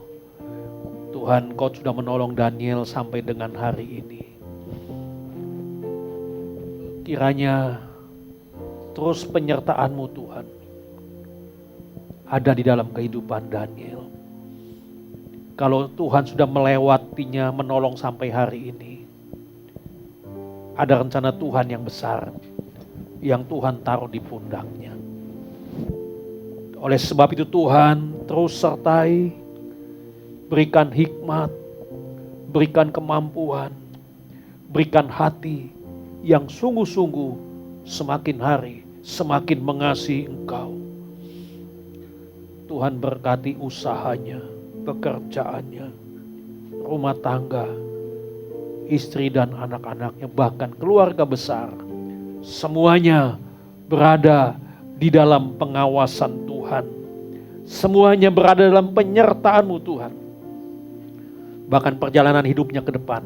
Tuhan, Kau sudah menolong Daniel sampai dengan hari ini. Kiranya terus penyertaan-Mu Tuhan ada di dalam kehidupan Daniel. Kalau Tuhan sudah melewatinya, menolong sampai hari ini, ada rencana Tuhan yang besar yang Tuhan taruh di pundaknya. Oleh sebab itu Tuhan terus sertai, berikan hikmat, berikan kemampuan, berikan hati yang sungguh-sungguh semakin hari semakin mengasihi Engkau. Tuhan berkati usahanya, pekerjaannya, rumah tangga, istri dan anak-anaknya, bahkan keluarga besar. Semuanya berada di dalam pengawasan Tuhan. Semuanya berada dalam penyertaan-Mu Tuhan. Bahkan perjalanan hidupnya ke depan,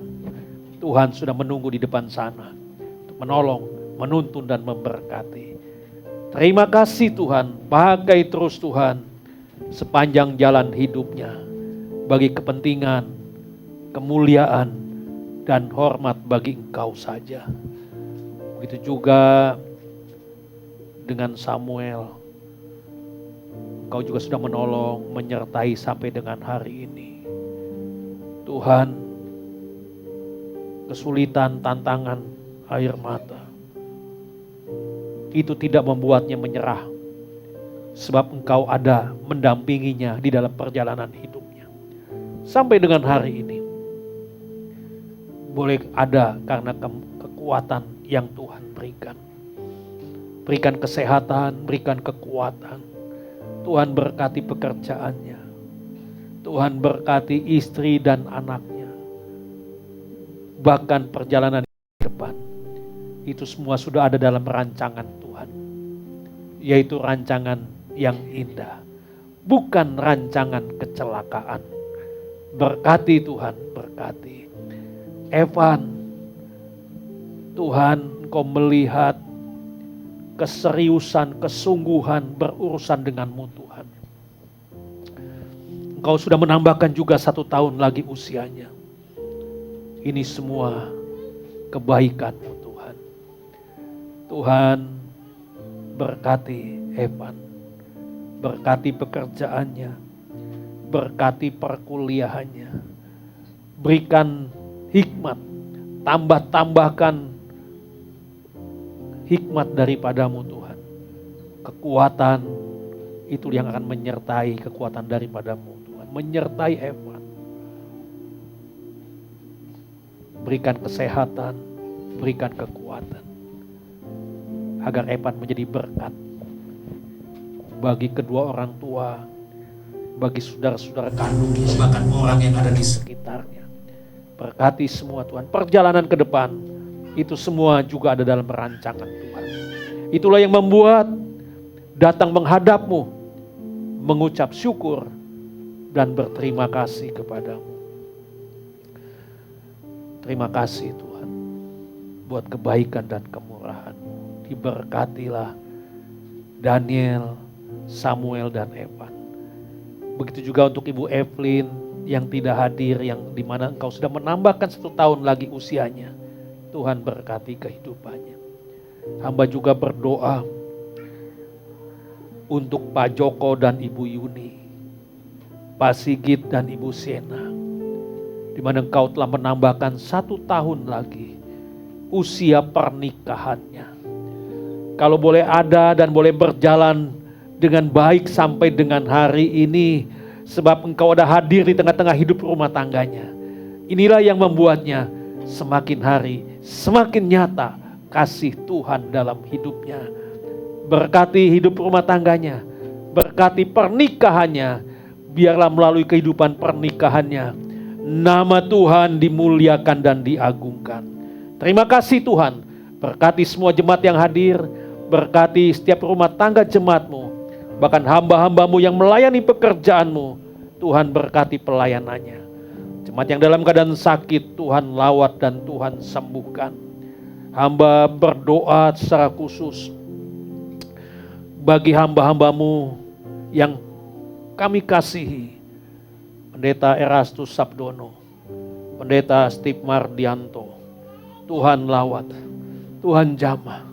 Tuhan sudah menunggu di depan sana untuk menolong, menuntun dan memberkati. Terima kasih Tuhan, pakai terus Tuhan sepanjang jalan hidupnya bagi kepentingan, kemuliaan, dan hormat bagi Engkau saja. Begitu juga dengan Samuel. Engkau juga sudah menolong, menyertai sampai dengan hari ini. Tuhan, kesulitan, tantangan, air mata, itu tidak membuatnya menyerah. Sebab Engkau ada mendampinginya di dalam perjalanan hidupnya. Sampai dengan hari ini. Boleh ada karena kekuatan yang Tuhan berikan. Berikan kesehatan, berikan kekuatan. Tuhan berkati pekerjaannya. Tuhan berkati istri dan anaknya. Bahkan perjalanan ke depan. itu semua sudah ada dalam rancangan Tuhan. Yaitu rancangan yang indah, bukan rancangan kecelakaan. Berkati Tuhan, berkati. Evan, Tuhan Engkau melihat keseriusan, kesungguhan berurusan denganmu Tuhan. Engkau sudah menambahkan juga 1 tahun lagi usianya. Ini semua kebaikan-Mu Tuhan. Tuhan berkati Evan, berkati pekerjaannya, berkati perkuliahannya, berikan hikmat, tambahkan hikmat daripadamu Tuhan. Kekuatan itu yang akan menyertai kekuatan daripadamu Tuhan, menyertai Evan. Berikan kesehatan, berikan kekuatan, agar Evan menjadi berkat bagi kedua orang tua, bagi saudara-saudara kandungnya, bahkan orang yang ada di sekitarnya. Berkati semua Tuhan, perjalanan ke depan, itu semua juga ada dalam rancangan Tuhan. Itulah yang membuat datang menghadap-Mu, mengucap syukur, dan berterima kasih kepadamu. Terima kasih Tuhan, buat kebaikan dan kemurahan-Mu. Diberkatilah Daniel, Samuel, dan Evan. Begitu juga untuk Ibu Evelyn yang tidak hadir, yang dimana Engkau sudah menambahkan 1 tahun lagi usianya. Tuhan berkati kehidupannya. Hamba juga berdoa untuk Pak Joko dan Ibu Yuni, Pak Sigit dan Ibu Sena, di mana Engkau telah menambahkan 1 tahun lagi usia pernikahannya. Kalau boleh ada dan boleh berjalan dengan baik sampai dengan hari ini, sebab Engkau ada hadir di tengah-tengah hidup rumah tangganya. Inilah yang membuatnya semakin hari semakin nyata kasih Tuhan dalam hidupnya. Berkati hidup rumah tangganya, berkati pernikahannya. Biarlah melalui kehidupan pernikahannya nama Tuhan dimuliakan dan diagungkan. Terima kasih Tuhan, berkati semua jemaat yang hadir, berkati setiap rumah tangga jemaat-Mu, bahkan hamba-hamba-Mu yang melayani pekerjaan-Mu. Tuhan berkati pelayanannya. Jemaat yang dalam keadaan sakit, Tuhan lawat dan Tuhan sembuhkan. Hamba berdoa secara khusus bagi hamba-hamba-Mu yang kami kasihi. Pendeta Erastus Sabdono, Pendeta Steve Mardianto. Tuhan lawat, Tuhan jamah,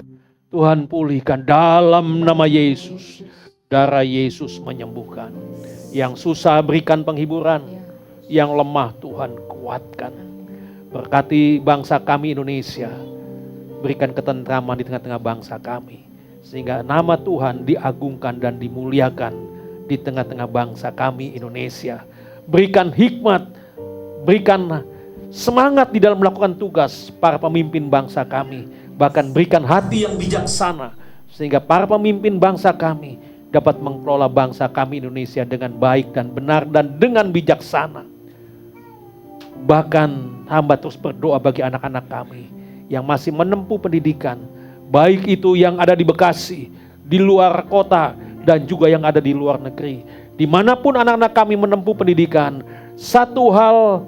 Tuhan pulihkan dalam nama Yesus. Darah Yesus menyembuhkan. Yang susah berikan penghiburan, yang lemah Tuhan kuatkan. Berkati bangsa kami Indonesia, berikan ketentraman di tengah-tengah bangsa kami, sehingga nama Tuhan diagungkan dan dimuliakan di tengah-tengah bangsa kami Indonesia. Berikan hikmat, berikan semangat di dalam melakukan tugas para pemimpin bangsa kami. Bahkan berikan hati yang bijaksana, sehingga para pemimpin bangsa kami dapat mengelola bangsa kami Indonesia dengan baik dan benar dan dengan bijaksana. Bahkan hamba terus berdoa bagi anak-anak kami yang masih menempuh pendidikan, baik itu yang ada di Bekasi, di luar kota, dan juga yang ada di luar negeri. Dimanapun anak-anak kami menempuh pendidikan, satu hal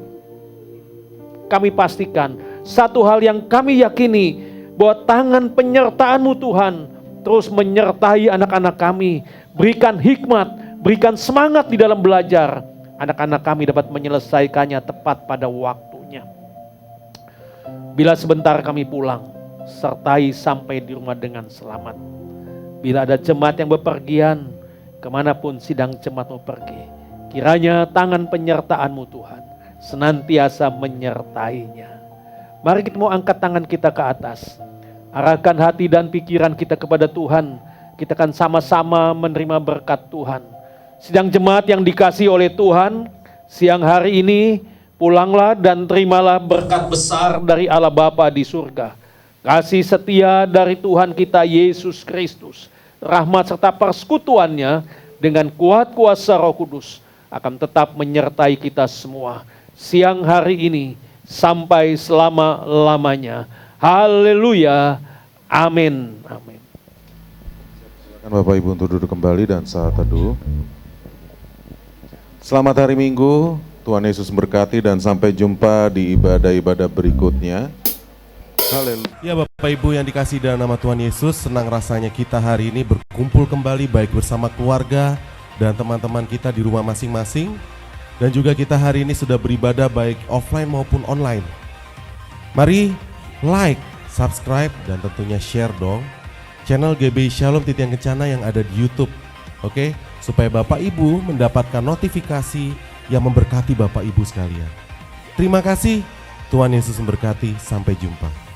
kami pastikan, satu hal yang kami yakini, bahwa tangan penyertaan-Mu Tuhan terus menyertai anak-anak kami. Berikan hikmat, berikan semangat di dalam belajar. Anak-anak kami dapat menyelesaikannya tepat pada waktunya. Bila sebentar kami pulang, sertai sampai di rumah dengan selamat. Bila ada jemaat yang bepergian, kemanapun sidang jemaat-Mu pergi, kiranya tangan penyertaan-Mu Tuhan senantiasa menyertainya. Mari kita mau angkat tangan kita ke atas, arahkan hati dan pikiran kita kepada Tuhan. Kita akan sama-sama menerima berkat Tuhan. Sidang jemaat yang dikasihi oleh Tuhan, siang hari ini pulanglah dan terimalah berkat besar dari Allah Bapa di surga. Kasih setia dari Tuhan kita Yesus Kristus, rahmat serta persekutuannya dengan kuat kuasa Roh Kudus akan tetap menyertai kita semua siang hari ini sampai selama-lamanya. Haleluya, Amin. Amin. Silakan Bapak Ibu untuk duduk kembali dan saat teduh. Selamat hari Minggu, Tuhan Yesus memberkati dan sampai jumpa di ibadah-ibadah berikutnya. Haleluya. Ya Bapak Ibu yang dikasihi dalam nama Tuhan Yesus, senang rasanya kita hari ini berkumpul kembali baik bersama keluarga dan teman-teman kita di rumah masing-masing. Dan juga kita hari ini sudah beribadah baik offline maupun online. Mari like, subscribe, dan tentunya share dong channel GBI Shalom Titian Kencana yang ada di YouTube. Oke, supaya Bapak Ibu mendapatkan notifikasi yang memberkati Bapak Ibu sekalian. Terima kasih, Tuhan Yesus memberkati, sampai jumpa.